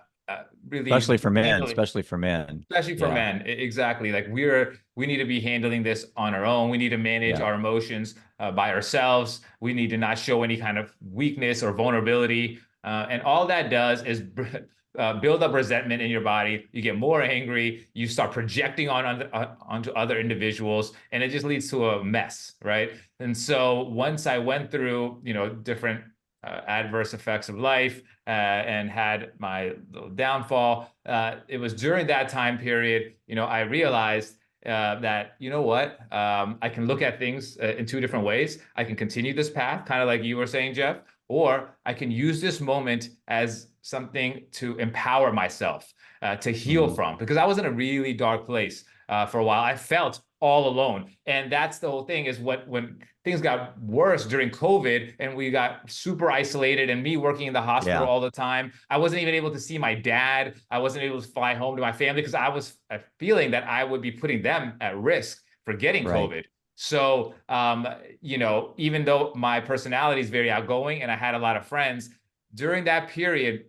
really Especially for men, handling. especially for men. Especially for Yeah. men, exactly. Like we need to be handling this on our own. We need to manage Yeah. our emotions by ourselves. We need to not show any kind of weakness or vulnerability. And all that does is build up resentment in your body. You get more angry. You start projecting onto other individuals, and it just leads to a mess, right? And so once I went through, different adverse effects of life and had my little downfall. It was during that time period, I realized that, what, I can look at things in two different ways. I can continue this path, kind of like you were saying, Jeff, or I can use this moment as something to empower myself, to heal Mhm. from, because I was in a really dark place for a while. I felt all alone. And that's the whole thing, is when things got worse during COVID and we got super isolated, and me working in the hospital Yeah. all the time, I wasn't even able to see my dad. I wasn't able to fly home to my family because I was feeling that I would be putting them at risk for getting Right. COVID. So, even though my personality is very outgoing and I had a lot of friends during that period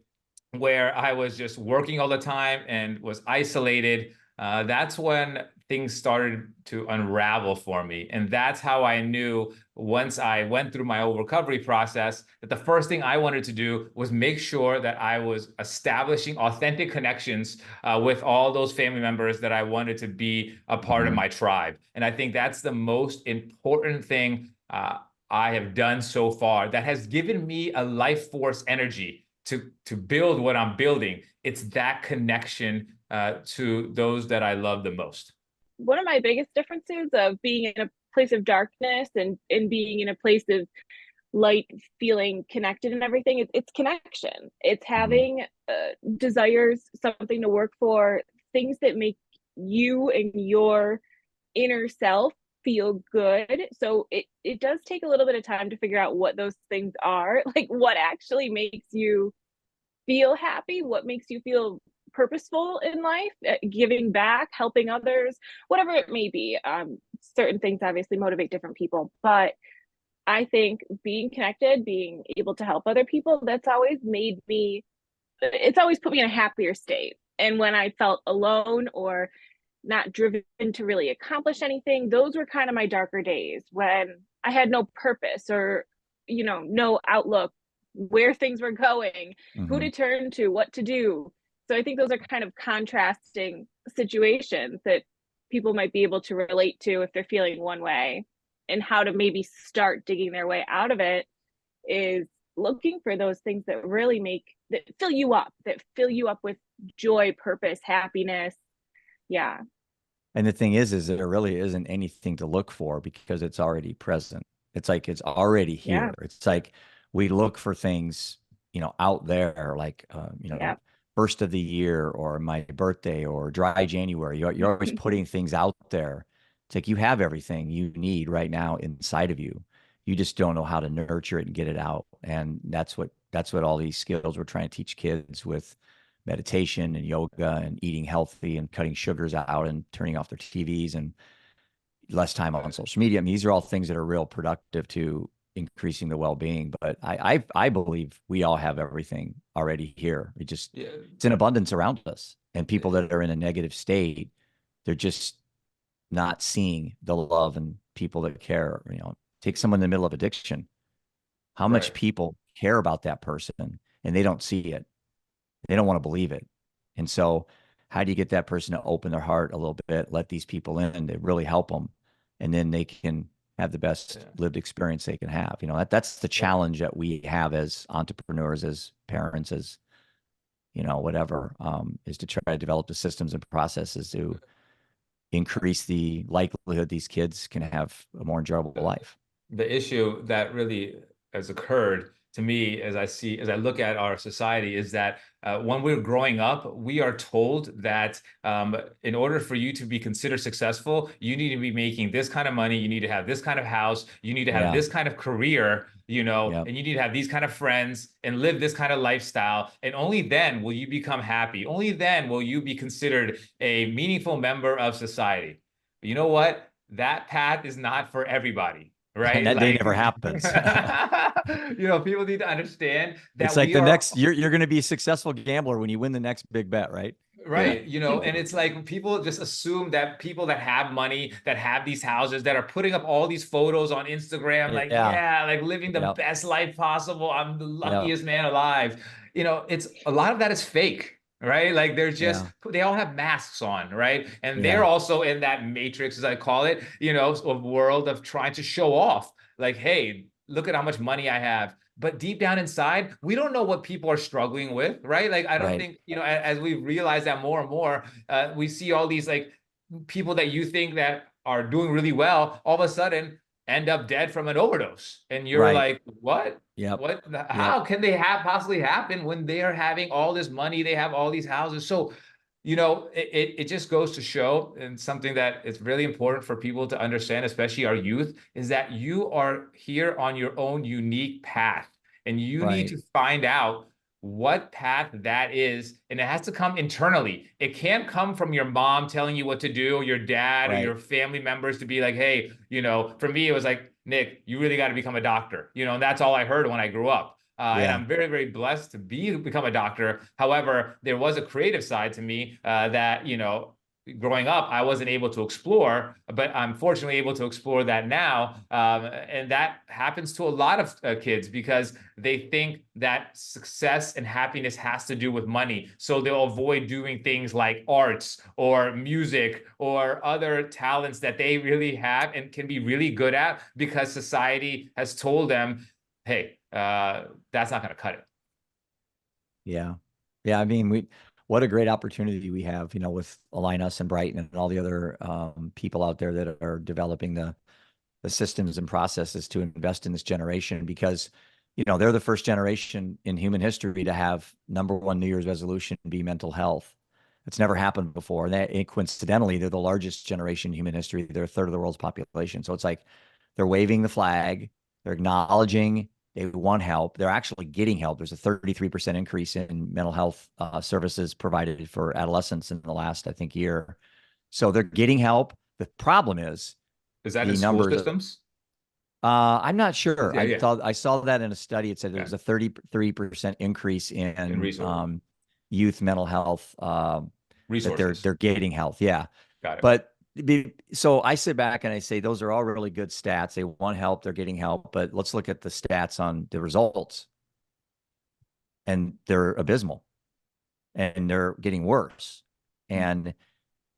where I was just working all the time and was isolated, that's when things started to unravel for me. And that's how I knew, once I went through my old recovery process, that the first thing I wanted to do was make sure that I was establishing authentic connections with all those family members that I wanted to be a part of Mhm. my tribe. And I think that's the most important thing I have done so far, that has given me a life force energy to build what I'm building. It's that connection to those that I love the most. One of my biggest differences of being in a place of darkness and being in a place of light, feeling connected and everything. It's connection. It's Mhm. having desires, something to work for, things that make you and your inner self feel good. So it does take a little bit of time to figure out what those things are, like what actually makes you feel happy, what makes you feel purposeful in life, giving back, helping others, whatever it may be. Certain things obviously motivate different people, but I think being connected, being able to help other people, that's always made me, it's always put me in a happier state. And when I felt alone or not driven to really accomplish anything, those were kind of my darker days when I had no purpose or, no outlook, where things were going, who to Mhm. turn to, what to do. So I think those are kind of contrasting situations that people might be able to relate to if they're feeling one way, and how to maybe start digging their way out of it is looking for those things that really that fill you up with joy, purpose, happiness. Yeah. And the thing is there really isn't anything to look for because it's already present. It's like it's already Yeah. here. It's like we look for things, out there, like Yeah. first of the year or my birthday or dry January. You're always putting things out there. It's like you have everything you need right now inside of you. You just don't know how to nurture it and get it out. And that's what all these skills we're trying to teach kids with meditation and yoga and eating healthy and cutting sugars out and turning off their TVs and less time on social media. I mean, these are all things that are real productive to increasing the well-being. But I believe we all have everything already here. Yeah. It's in abundance around us. And people that are in a negative state, they're just not seeing the love and people that care. Take someone in the middle of addiction. How much Right. people care about that person and they don't see it. They don't want to believe it. And so how do you get that person to open their heart a little bit, let these people in to really help them, and then they can have the best Yeah. lived experience they can have? That's the challenge that we have as entrepreneurs, as parents, as whatever, is to try to develop the systems and processes to increase the likelihood these kids can have a more enjoyable life. The issue that really has occurred to me as I look at our society is that when we're growing up, we are told that in order for you to be considered successful, you need to be making this kind of money, you need to have this kind of house, you need to have Yeah. this kind of career, Yep. and you need to have these kind of friends and live this kind of lifestyle. And only then will you become happy. Only then will you be considered a meaningful member of society. But you know what? That path is not for everybody. And Right? that day Like, never happens. people need to understand It's that like we the are next you're going to be a successful gambler when you win the next big bet, right? Yeah. right, and it's like people just assume that people that have money, that have these houses, that are putting up all these photos on Instagram, like, Yeah. yeah, like living the Yep. best life possible. I'm the Yep. luckiest man alive. It's a lot of that is fake. Right? Like Yeah. they all have masks on, right? And they're Yeah. also in that matrix, as I call it, of world of trying to show off. Like, hey, look at how much money I have. But deep down inside, we don't know what people are struggling with, right? Like, I don't Right. think, as we realize that more and more, we see all these like people that you think that are doing really well, all of a sudden end up dead from an overdose. And you're Right. like, what? Yep. What? Yep. How can they possibly happen when they are having all this money? They have all these houses. So, it just goes to show, and something that is really important for people to understand, especially our youth, is that you are here on your own unique path, and you need Right. to find out what path that is, and it has to come internally. It can't come from your mom telling you what to do, or your dad, or Right. your family members to be like, hey, for me, it was like, Nick, you really got to become a doctor, and that's all I heard when I grew up. And Yeah. I'm very, very blessed to become a doctor. However, there was a creative side to me that, growing up, I wasn't able to explore, but I'm fortunately able to explore that now. And that happens to a lot of kids because they think that success and happiness has to do with money. So they'll avoid doing things like arts or music or other talents that they really have and can be really good at because society has told them, hey, that's not going to cut it. Yeah. Yeah. I mean, what a great opportunity we have, with Align Us and Brighton and all the other people out there that are developing the the systems and processes to invest in this generation because, you know, they're the first generation in human history to have #1 New Year's resolution be mental health. It's never happened before. And coincidentally, they're the largest generation in human history. They're a third of the world's population. So it's like they're waving the flag. They're acknowledging they want help. They're actually getting help. There's a 33% increase in mental health services provided for adolescents in the last, I think, year. So they're getting help. The problem is that the in school numbers. systems? I'm not sure. Yeah. I saw that in a study. It said there was a 33% increase in youth mental health resources. That they're getting health. Yeah. Got it. But so I sit back and I say those are all really good stats. They want help, they're getting help, but let's look at the stats on the results. And they're abysmal. And they're getting worse. And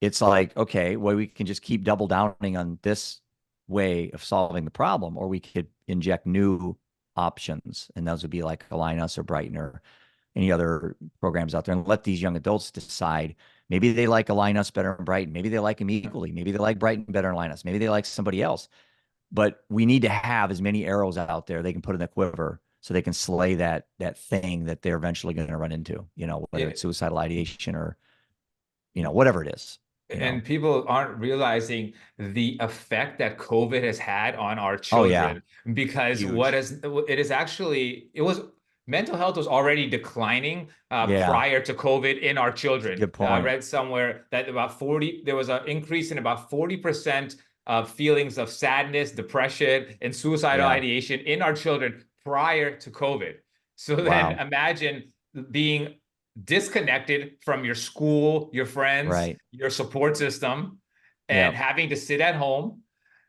it's like, okay, well, we can just keep double downing on this way of solving the problem, or we could inject new options, and those would be like Align Us or Brighten or any other programs out there, and let these young adults decide. Maybe they like Align Us better than Brighten. Maybe they like them equally. Maybe they like Brighten better than Align Us. Maybe they like somebody else. But we need to have as many arrows out there they can put in the quiver so they can slay that thing that they're eventually going to run into, you know, whether it's suicidal ideation or, you know, whatever it is. And people aren't realizing the effect that COVID has had on our children, because mental health was already declining prior to COVID in our children. Good point. I read somewhere that there was an increase in about 40% of feelings of sadness, depression, and suicidal ideation in our children prior to COVID. So then imagine being disconnected from your school, your friends, your support system, and having to sit at home.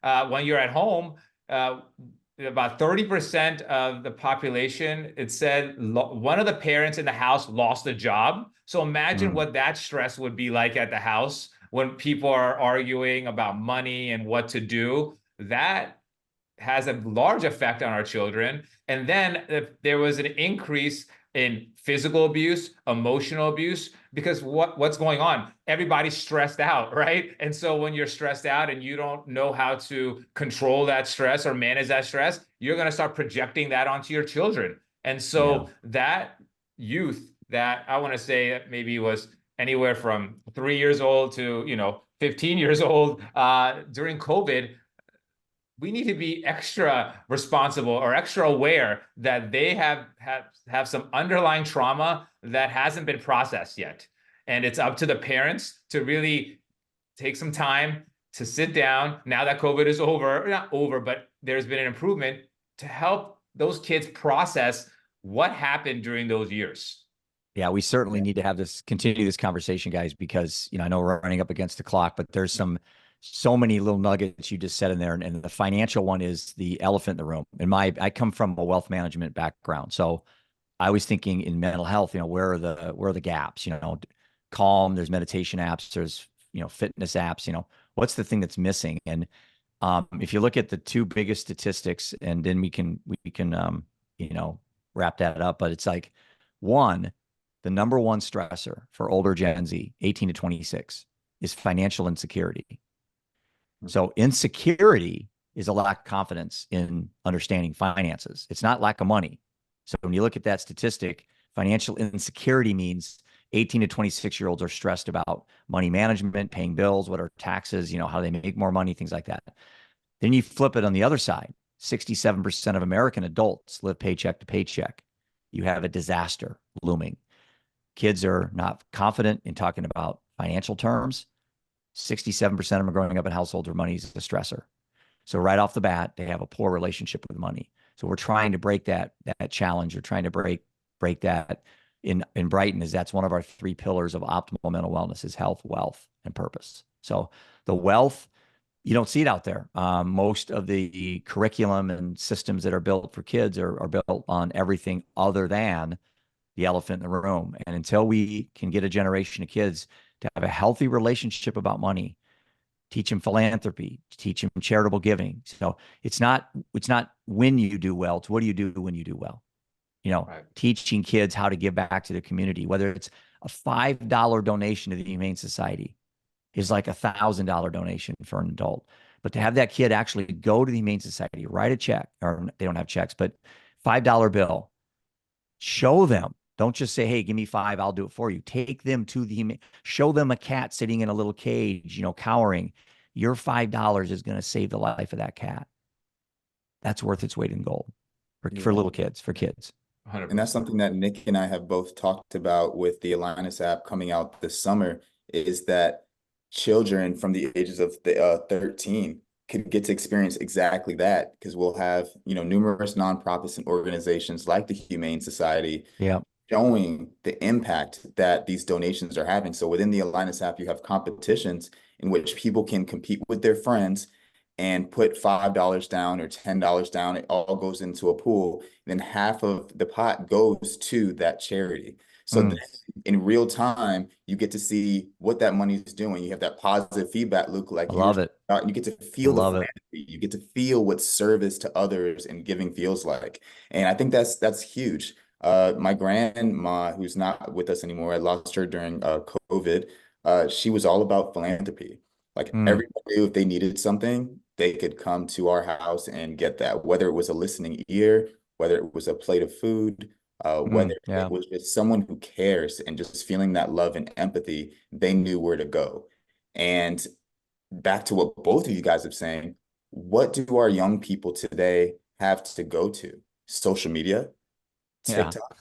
When you're at home, about 30% of the population, it said one of the parents in the house lost a job. So imagine what that stress would be like at the house when people are arguing about money and what to do. That has a large effect on our children. And then if there was an increase in physical abuse, emotional abuse, because what's going on? Everybody's stressed out, right? And so when you're stressed out and you don't know how to control that stress or manage that stress, you're going to start projecting that onto your children. And so that youth that I want to say maybe was anywhere from 3 years old to, 15 years old during COVID, we need to be extra responsible or extra aware that they have some underlying trauma that hasn't been processed yet. And it's up to the parents to really take some time to sit down now that COVID is over, not over, but there's been an improvement, to help those kids process what happened during those years. Yeah, we certainly need to continue this conversation, guys, because, I know we're running up against the clock, but there's so many little nuggets you just said in there. And the financial one is the elephant in the room. And I come from a wealth management background. So I was thinking in mental health, where are the gaps, Calm, there's meditation apps, there's, fitness apps, what's the thing that's missing? And if you look at the two biggest statistics, and then we can wrap that up, but it's like, one, the #1 stressor for older Gen Z, 18 to 26, is financial insecurity. So insecurity is a lack of confidence in understanding finances. It's not lack of money. So when you look at that statistic, financial insecurity means 18 to 26-year-olds are stressed about money management, paying bills, what are taxes, how they make more money, things like that. Then you flip it on the other side. 67% of American adults live paycheck to paycheck. You have a disaster looming. Kids are not confident in talking about financial terms. 67% of them are growing up in households where money is a stressor. So right off the bat, they have a poor relationship with money. So we're trying to break that challenge. We're trying to break that in Brighten, is that's one of our 3 pillars of optimal mental wellness, is health, wealth, and purpose. So the wealth, you don't see it out there. Most of the curriculum and systems that are built for kids are built on everything other than the elephant in the room. And until we can get a generation of kids to have a healthy relationship about money, teach them philanthropy, teach them charitable giving. So it's not when you do well, it's what do you do when you do well? Teaching kids how to give back to the community, whether it's a $5 donation to the Humane Society is like $1,000 donation for an adult. But to have that kid actually go to the Humane Society, write a check, or they don't have checks, but $5 bill, show them. Don't just say, hey, give me 5, I'll do it for you. Take them to the, show them a cat sitting in a little cage, cowering. Your $5 is going to save the life of that cat. That's worth its weight in gold for little kids, for kids. 100%. And that's something that Nick and I have both talked about with the Align Us app coming out this summer, is that children from the ages of 13 could get to experience exactly that, because we'll have, numerous nonprofits and organizations like the Humane Society showing the impact that these donations are having. So within the Align Us app, you have competitions in which people can compete with their friends and put $5 down or $10 down. It all goes into a pool. Then half of the pot goes to that charity. So then in real time, you get to see what that money is doing. You have that positive feedback loop, like I love it. You get to feel the love it. philanthropy. You get to feel what service to others and giving feels like. And I think that's huge. My grandma, who's not with us anymore, I lost her during COVID. She was all about philanthropy. Like everybody knew if they needed something, they could come to our house and get that, whether it was a listening ear, whether it was a plate of food, whether it was just someone who cares, and just feeling that love and empathy, they knew where to go. And back to what both of you guys have saying, what do our young people today have to go to? Social media, TikTok,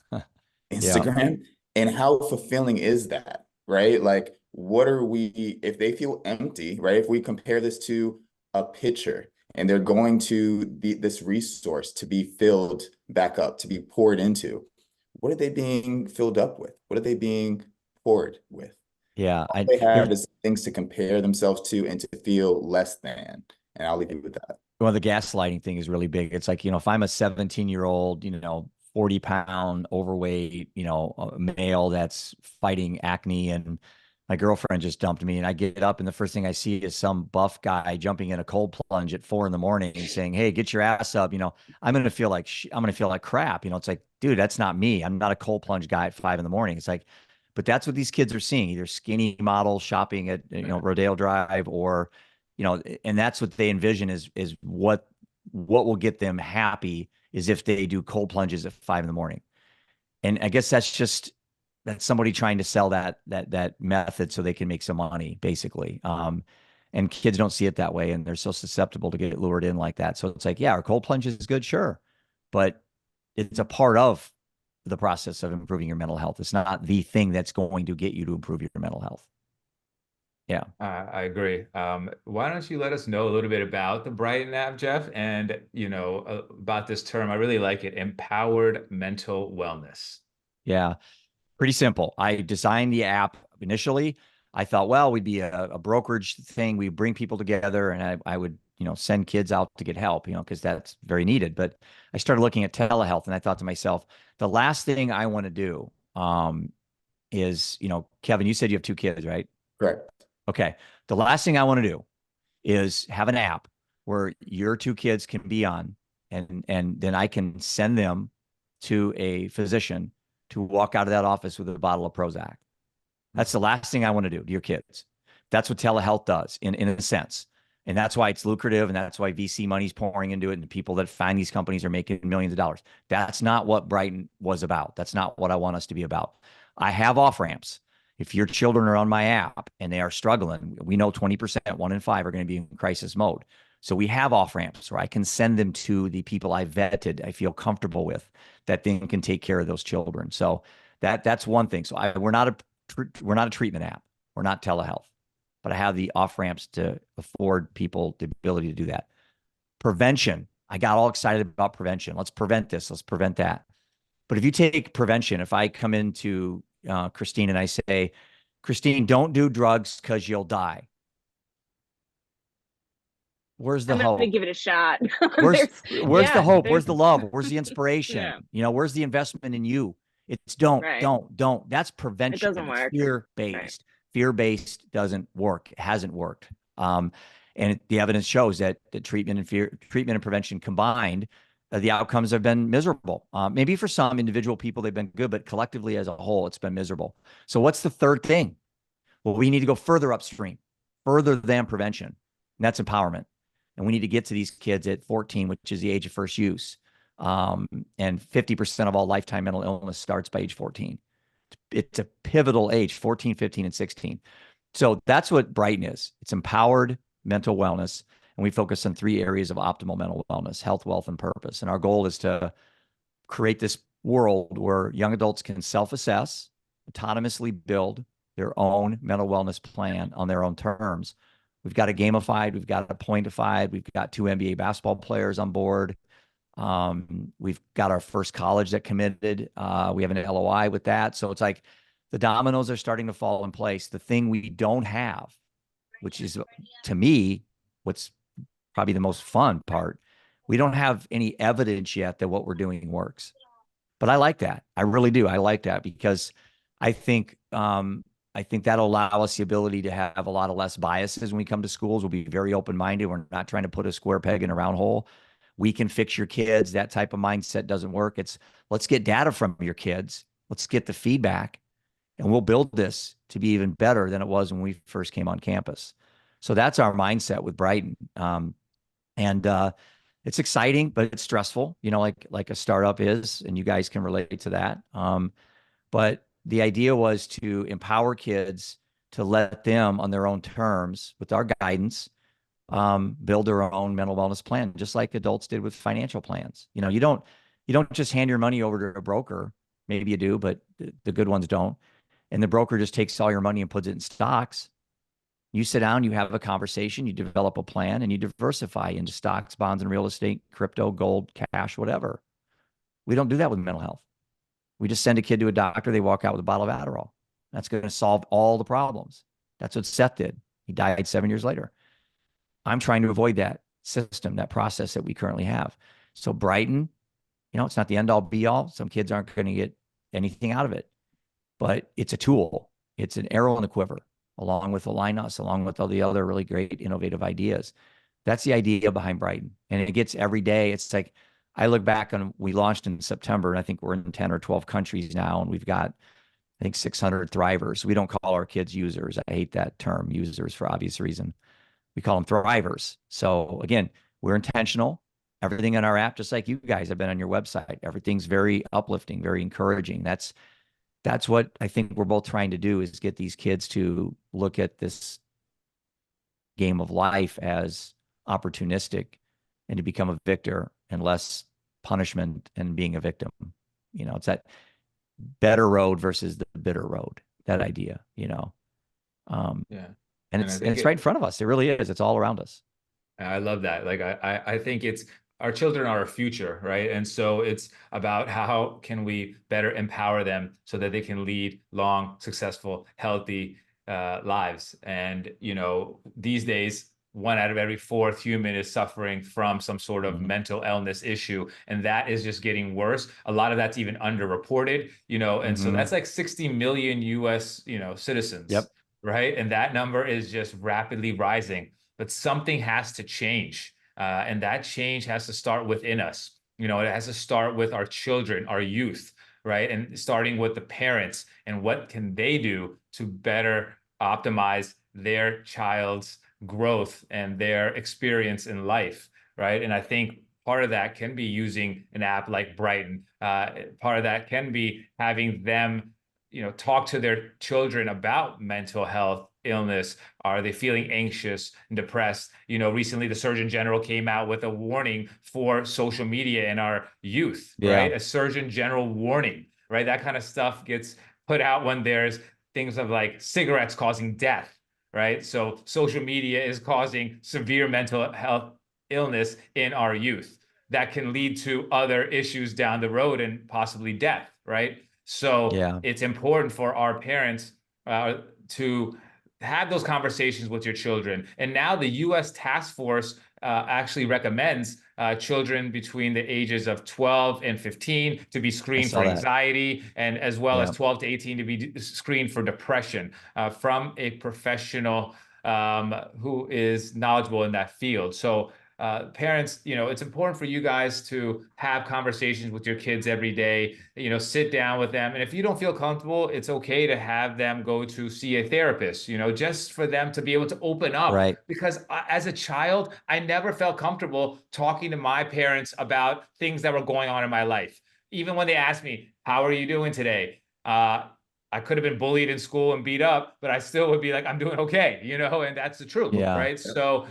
Instagram, and how fulfilling is that, right? Like, what are we, if they feel empty, right? If we compare this to a pitcher and they're going to this resource to be filled back up, to be poured into, what are they being filled up with? What are they being poured with? Yeah. All they have is things to compare themselves to and to feel less than. And I'll leave you with that. Well, the gaslighting thing is really big. It's like, if I'm a 17-year-old, 40-pound overweight, male that's fighting acne, and my girlfriend just dumped me, and I get up and the first thing I see is some buff guy jumping in a cold plunge at 4 a.m. saying, hey, get your ass up. I'm going to feel like, crap. It's like, dude, that's not me. I'm not a cold plunge guy at 5 a.m. It's like, but that's what these kids are seeing, either skinny models shopping at, Rodeo Drive, or, and that's what they envision is what will get them happy, is if they do cold plunges at 5 a.m. And I guess that's somebody trying to sell that method so they can make some money, basically. And kids don't see it that way, and they're so susceptible to get lured in like that. So it's like, yeah, our cold plunge is good, sure, but it's a part of the process of improving your mental health. It's not the thing that's going to get you to improve your mental health. Yeah. I agree. Why don't you let us know a little bit about the Brightnapp, Jeff, and about this term? I really like it, empowered mental wellness. Yeah, pretty simple. I designed the app initially. I thought, well, we'd be a brokerage thing. We bring people together, and I would send kids out to get help, because that's very needed. But I started looking at telehealth, and I thought to myself, the last thing I want to do is, Kevin, you said you have 2 kids, right? Correct. Okay. The last thing I want to do is have an app where your 2 kids can be on, and then I can send them to a physician to walk out of that office with a bottle of Prozac. That's the last thing I want to do to your kids. That's what telehealth does in a sense. And that's why it's lucrative, and that's why VC money's pouring into it, and the people that find these companies are making millions of dollars. That's not what Brighton was about. That's not what I want us to be about. I have off-ramps. If your children are on my app and they are struggling, we know 20%, 1 in 5 are going to be in crisis mode. So we have off-ramps where I can send them to the people I vetted, I feel comfortable with, that then can take care of those children. So that's one thing. So we're not a treatment app. We're not telehealth, but I have the off-ramps to afford people the ability to do that. Prevention. I got all excited about prevention. Let's prevent this. Let's prevent that. But if you take prevention, if I come into Christine and I say, Christine, don't do drugs because you'll die. Where's the hope? I'm gonna give it a shot. Where's the hope? Where's the love? Where's the inspiration? Yeah. Where's the investment in you? It's don't. That's prevention. It doesn't work. Fear-based. Right. Fear-based doesn't work. It hasn't worked. And the evidence shows that the treatment and prevention combined, the outcomes have been miserable. Maybe for some individual people, they've been good, but collectively as a whole, it's been miserable. So what's the third thing? Well, we need to go further upstream, further than prevention. And that's empowerment. And we need to get to these kids at 14, which is the age of first use. And 50% of all lifetime mental illness starts by age 14. It's a pivotal age, 14, 15, and 16. So that's what Brighten is. It's empowered mental wellness. And we focus on 3 areas of optimal mental wellness: health, wealth, and purpose. And our goal is to create this world where young adults can self-assess, autonomously build their own mental wellness plan on their own terms. We've got it gamified. We've got it pointified. We've got 2 NBA basketball players on board. We've got our first college that committed. We have an LOI with that. So it's like the dominoes are starting to fall in place. The thing we don't have, which is, to me, what's probably the most fun part, we don't have any evidence yet that what we're doing works. But I like that. I really do. I like that because I think that'll allow us the ability to have a lot of less biases when we come to schools. We'll be very open-minded. We're not trying to put a square peg in a round hole. We can fix your kids. That type of mindset doesn't work. It's let's get data from your kids. Let's get the feedback, and we'll build this to be even better than it was when we first came on campus. So that's our mindset with Brighten. And it's exciting, but it's stressful, like a startup is, and you guys can relate to that. But the idea was to empower kids, to let them on their own terms with our guidance, build their own mental wellness plan, just like adults did with financial plans. You don't just hand your money over to a broker. Maybe you do, but the good ones don't. And the broker just takes all your money and puts it in stocks. You sit down, you have a conversation, you develop a plan, and you diversify into stocks, bonds, and real estate, crypto, gold, cash, whatever. We don't do that with mental health. We just send a kid to a doctor, they walk out with a bottle of Adderall. That's going to solve all the problems. That's what Seth did. He died 7 years later. I'm trying to avoid that system, that process that we currently have. So Brighten, it's not the end all be all. Some kids aren't going to get anything out of it, but it's a tool. It's an arrow in the quiver, along with Align Us, along with all the other really great innovative ideas. That's the idea behind Brighten. And it gets every day. It's like, I look back on, we launched in September, and I think we're in 10 or 12 countries now, and we've got, I think, 600 thrivers. We don't call our kids users. I hate that term, users, for obvious reason. We call them thrivers. So again, we're intentional. Everything in our app, just like you guys have been on your website, everything's very uplifting, very encouraging. That's what I think we're both trying to do, is get these kids to look at this game of life as opportunistic and to become a victor and less punishment and being a victim. It's that better road versus the bitter road, that idea, Yeah. And it's right in front of us. It really is. It's all around us. I love that. Like, I think it's, our children are our future, right? And so it's about how can we better empower them so that they can lead long, successful, healthy lives. And, these days, 1 out of every 4th human is suffering from some sort of mental illness issue. And that is just getting worse. A lot of that's even underreported, and so that's like 60 million US, citizens. Yep. Right. And that number is just rapidly rising. But something has to change. And that change has to start within us. It has to start with our children, our youth, right? And starting with the parents, and what can they do to better optimize their child's growth and their experience in life, right? And I think part of that can be using an app like Brighten. Part of that can be having them talk to their children about mental health, illness. Are they feeling anxious and depressed? Recently the Surgeon General came out with a warning for social media in our youth, right? A Surgeon General warning, right? That kind of stuff gets put out when there's things of like cigarettes causing death, right? So social media is causing severe mental health illness in our youth that can lead to other issues down the road and possibly death, right? So it's important for our parents to have those conversations with your children. And now the U.S. Task Force actually recommends children between the ages of 12 and 15 to be screened for anxiety, and as well as 12 to 18 to be screened for depression from a professional who is knowledgeable in that field. So parents, it's important for you guys to have conversations with your kids every day, sit down with them. And if you don't feel comfortable, it's okay to have them go to see a therapist, just for them to be able to open up. Right. Because as a child, I never felt comfortable talking to my parents about things that were going on in my life. Even when they asked me, how are you doing today? I could have been bullied in school and beat up, but I still would be like, I'm doing okay, and that's the truth, Yeah. right? So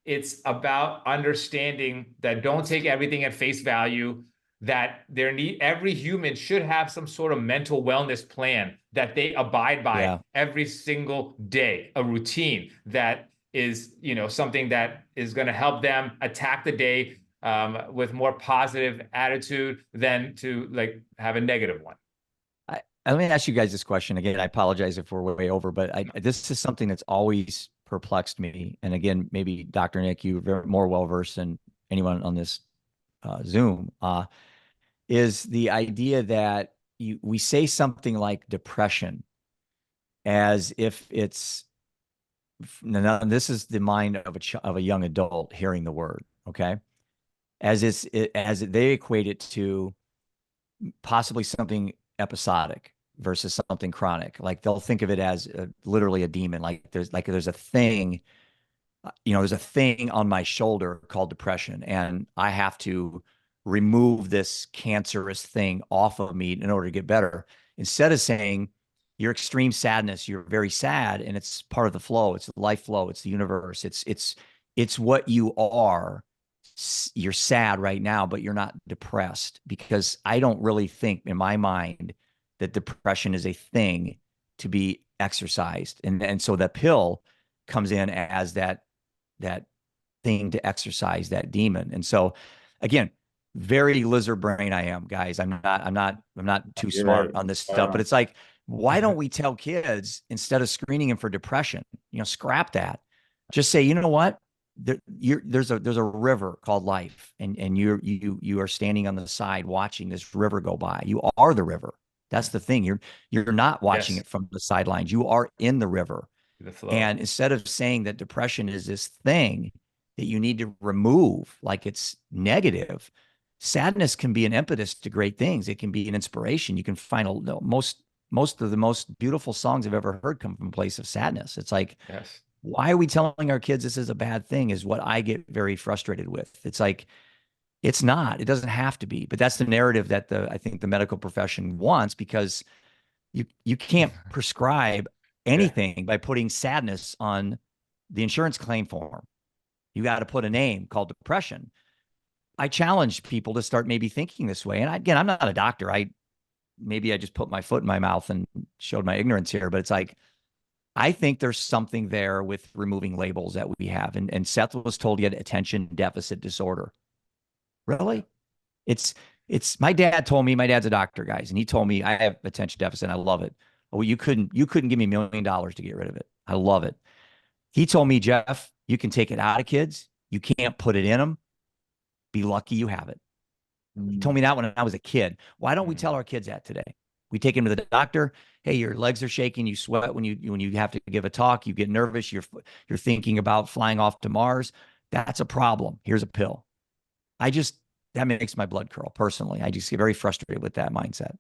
it's about understanding that don't take everything at face value, that every human should have some sort of mental wellness plan that they abide by every single day, a routine that is, something that is going to help them attack the day with more positive attitude than to like have a negative one. Let me ask you guys this question again. I apologize if we're way over, but this is something that's always perplexed me. And again, maybe Dr. Nick, you're more well-versed than anyone on this Zoom, is the idea that we say something like depression as if it's, now this is the mind of a young adult hearing the word, okay? They equate it to possibly something episodic versus something chronic. Like they'll think of it as literally a demon. Like there's a thing, there's a thing on my shoulder called depression, and I have to remove this cancerous thing off of me in order to get better. Instead of saying your extreme sadness, you're very sad, and it's part of the flow. It's the life flow. It's the universe. It's what you are. You're sad right now, but you're not depressed, because I don't really think in my mind that depression is a thing to be exercised. And so that pill comes in as that thing to exercise that demon. And so again, very lizard brain I am, guys. I'm not too smart on this stuff, but it's like, why don't we tell kids, instead of screening them for depression, scrap that. Just say, you know what? There's a river called life, and you are standing on the side watching this river go by. You are the river. That's the thing. You're not watching it from the sidelines. You are in the river. The flow. And instead of saying that depression is this thing that you need to remove, like it's negative, sadness can be an impetus to great things. It can be an inspiration. You can find most of the most beautiful songs I've ever heard come from a place of sadness. It's like, why are we telling our kids this is a bad thing, is what I get very frustrated with. It's like, it's not. It doesn't have to be. But that's the narrative that I think the medical profession wants, because you can't prescribe anything by putting sadness on the insurance claim form. You got to put a name called depression. I challenge people to start maybe thinking this way. And again, I'm not a doctor. Maybe I just put my foot in my mouth and showed my ignorance here, but it's like, I think there's something there with removing labels that we have. And Seth was told he had attention deficit disorder. Really? It's my dad told me, my dad's a doctor, guys, and he told me I have attention deficit. I love it. Oh, you couldn't give me $1 million to get rid of it. I love it. He told me, Jeff, you can take it out of kids. You can't put it in them. Be lucky you have it. He told me that when I was a kid. Why don't we tell our kids that today? We take them to the doctor. Hey, your legs are shaking. You sweat when you have to give a talk. You get nervous. You're thinking about flying off to Mars. That's a problem. Here's a pill. That makes my blood curl personally. I just get very frustrated with that mindset.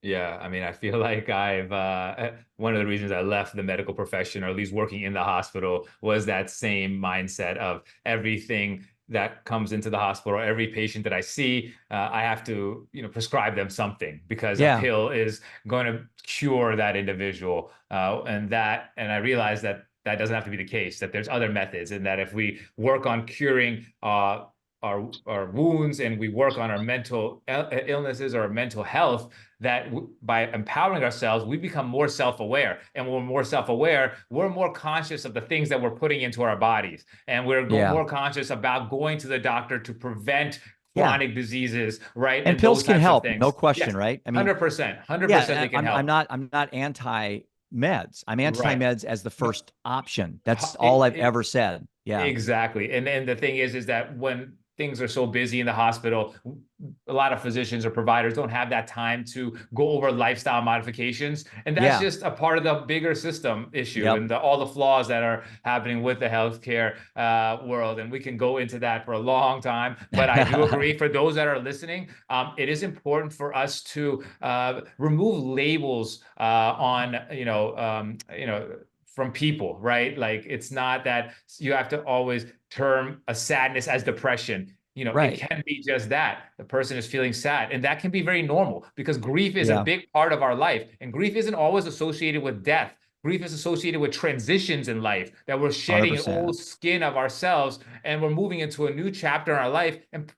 Yeah, I mean, I feel like one of the reasons I left the medical profession, or at least working in the hospital, was that same mindset of everything that comes into the hospital, every patient that I see, I have to, prescribe them something, because a pill is going to cure that individual. And I realized that doesn't have to be the case, that there's other methods, and that if we work on curing our wounds, and we work on our mental illnesses or our mental health, that by empowering ourselves, we become more self-aware. And when we're more self-aware, we're more conscious of the things that we're putting into our bodies. And we're more conscious about going to the doctor to prevent chronic diseases, right? And pills can help, no question, right? I mean, 100% they can help. I'm not anti-meds. I'm anti-meds as the first option. That's all I've ever said. Yeah, exactly. And the thing is that when things are so busy in the hospital. A lot of physicians or providers don't have that time to go over lifestyle modifications. And that's just a part of the bigger system issue and all the flaws that are happening with the healthcare world. And we can go into that for a long time. But I do agree, for those that are listening, it is important for us to remove labels on, from people, right? Like, it's not that you have to always term a sadness as depression. It can be just that the person is feeling sad, and that can be very normal, because grief is a big part of our life, and grief isn't always associated with death. Grief is associated with transitions in life, that we're shedding 100%. an old skin of ourselves and we're moving into a new chapter in our life. And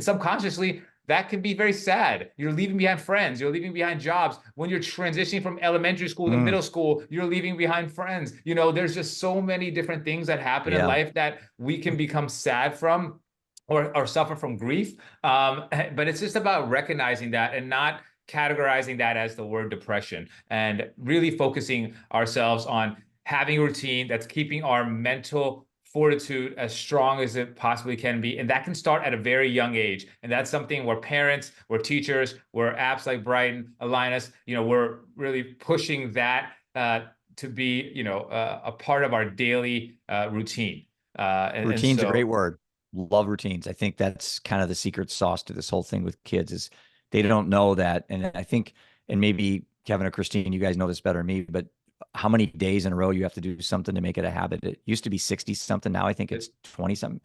subconsciously, that can be very sad. You're leaving behind friends. You're leaving behind jobs. When you're transitioning from elementary school to middle school, you're leaving behind friends. There's just so many different things that happen in life that we can become sad from, or suffer from grief. But it's just about recognizing that and not categorizing that as the word depression, and really focusing ourselves on having a routine that's keeping our mental fortitude as strong as it possibly can be. And that can start at a very young age. And that's something where parents, where teachers, where apps like Brighton, Align Us, we're really pushing that to be, a part of our daily routine. Routine's a great word. Love routines. I think that's kind of the secret sauce to this whole thing with kids, is they don't know that. And I think, and maybe Kevin or Christine, you guys know this better than me, but how many days in a row you have to do something to make it a habit? It used to be 60 something. Now I think it's 20 something.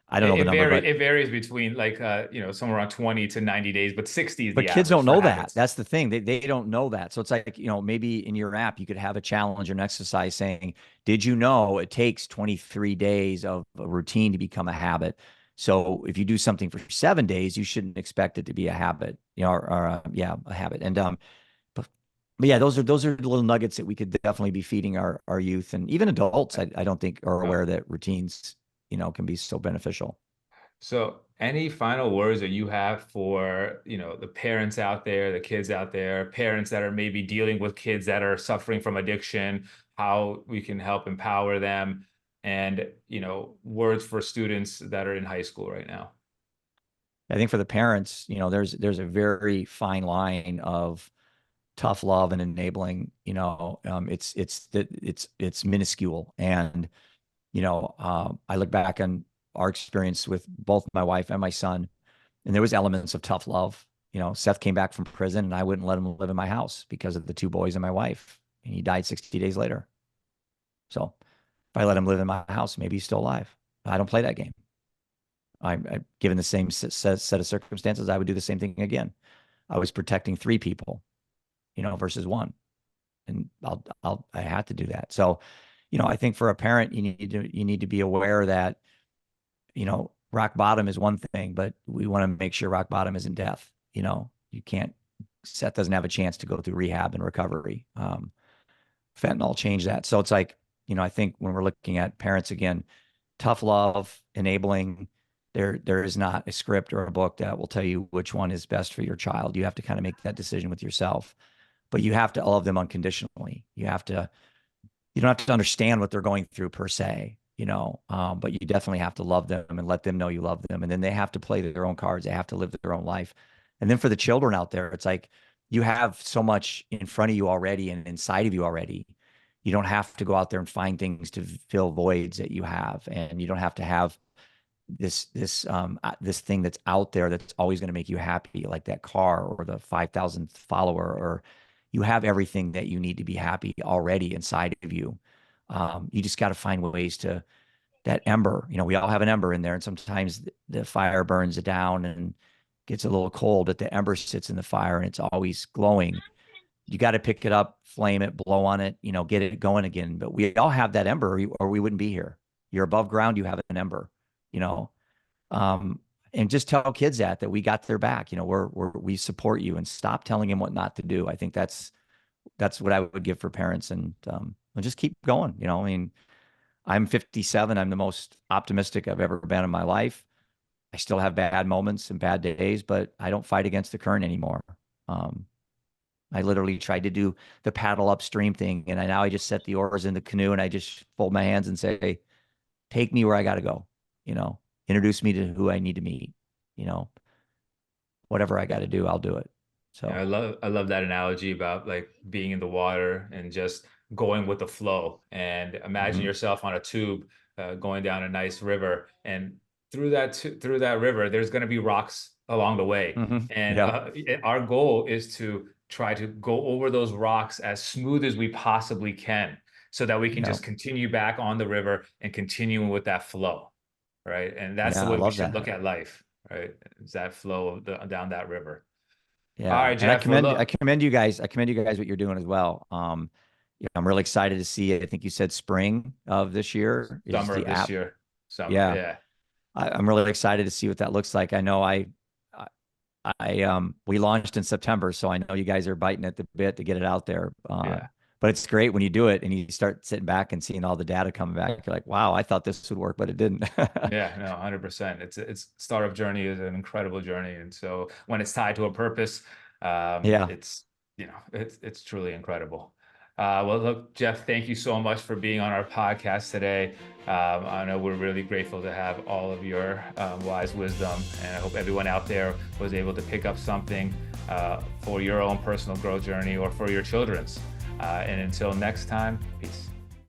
I don't know the number, but it varies between somewhere around 20 to 90 days, but 60 is the but kids average don't know for that. habits. That's the thing. They don't know that. So it's like, maybe in your app, you could have a challenge or an exercise saying, did you know it takes 23 days of a routine to become a habit? So if you do something for 7 days, you shouldn't expect it to be a habit, a habit. And, but yeah, those are little nuggets that we could definitely be feeding our youth, and even adults. I don't think are aware that routines, can be so beneficial. So any final words that you have for, the parents out there, the kids out there, parents that are maybe dealing with kids that are suffering from addiction, how we can help empower them, and, words for students that are in high school right now? I think for the parents, there's a very fine line of tough love and enabling. It's minuscule. And I look back on our experience with both my wife and my son, and there was elements of tough love. Seth came back from prison, and I wouldn't let him live in my house because of the 2 boys and my wife, and he died 60 days later. So if I let him live in my house, maybe he's still alive. I don't play that game. Given the same set of circumstances, I would do the same thing again. I was protecting 3 people, versus 1, and I had to do that. So, I think for a parent, you need to be aware that, rock bottom is one thing, but we want to make sure rock bottom isn't death. You can't. Seth doesn't have a chance to go through rehab and recovery. Fentanyl changed that. So it's like, I think when we're looking at parents again, tough love, enabling. There is not a script or a book that will tell you which one is best for your child. You have to kind of make that decision with yourself, but you have to love them unconditionally. You don't have to understand what they're going through per se, but you definitely have to love them and let them know you love them. And then they have to play their own cards. They have to live their own life. And then for the children out there, it's like, you have so much in front of you already and inside of you already. You don't have to go out there and find things to fill voids that you have. And you don't have to have this thing that's out there that's always going to make you happy, like that car or the 5,000th follower, or you have everything that you need to be happy already inside of you. You just got to find ways to that ember. We all have an ember in there, and sometimes the fire burns it down and gets a little cold, but the ember sits in the fire and it's always glowing. You got to pick it up, flame it, blow on it, get it going again. But we all have that ember, or we wouldn't be here. You're above ground, you have an ember. And just tell kids that we got their back. We support you, and stop telling them what not to do. I think that's what I would give for parents, and just keep going. I mean, I'm 57. I'm the most optimistic I've ever been in my life. I still have bad moments and bad days, but I don't fight against the current anymore. I literally tried to do the paddle upstream thing, and now I just set the oars in the canoe and I just fold my hands and say, take me where I got to go. introduce me to who I need to meet. You know, whatever I got to do, I'll do it. So Yeah, I love that analogy about like being in the water and just going with the flow. And imagine yourself on a tube going down a nice river, and through that river, there's going to be rocks along the way. And yeah, our goal is to try to go over those rocks as smooth as we possibly can, so that we can yeah, just continue back on the river and continue with that flow, right? And that's the yeah. I way we love should that. look at life, right? Is that flow of down that river. All Yeah, right, and Jeff. Well, I look, commend you guys. I commend you guys what you're doing as well. Yeah, I'm really excited to see it. I think you said spring of this year is summer the of this app. year. Summer, Yeah, yeah. I'm really excited to see what that looks like. I know we launched in September, so I know you guys are biting at the bit to get it out there. Yeah. But it's great when you do it and you start sitting back and seeing all the data coming back. You're like, wow, I thought this would work, but it didn't. Yeah, no, 100%. It's startup journey is an incredible journey. And so when it's tied to a purpose, Yeah. it's, it's truly incredible. Well, look, Jeff, thank you so much for being on our podcast today. I know we're really grateful to have all of your wise wisdom, and I hope everyone out there was able to pick up something for your own personal growth journey or for your children's. And until next time, peace.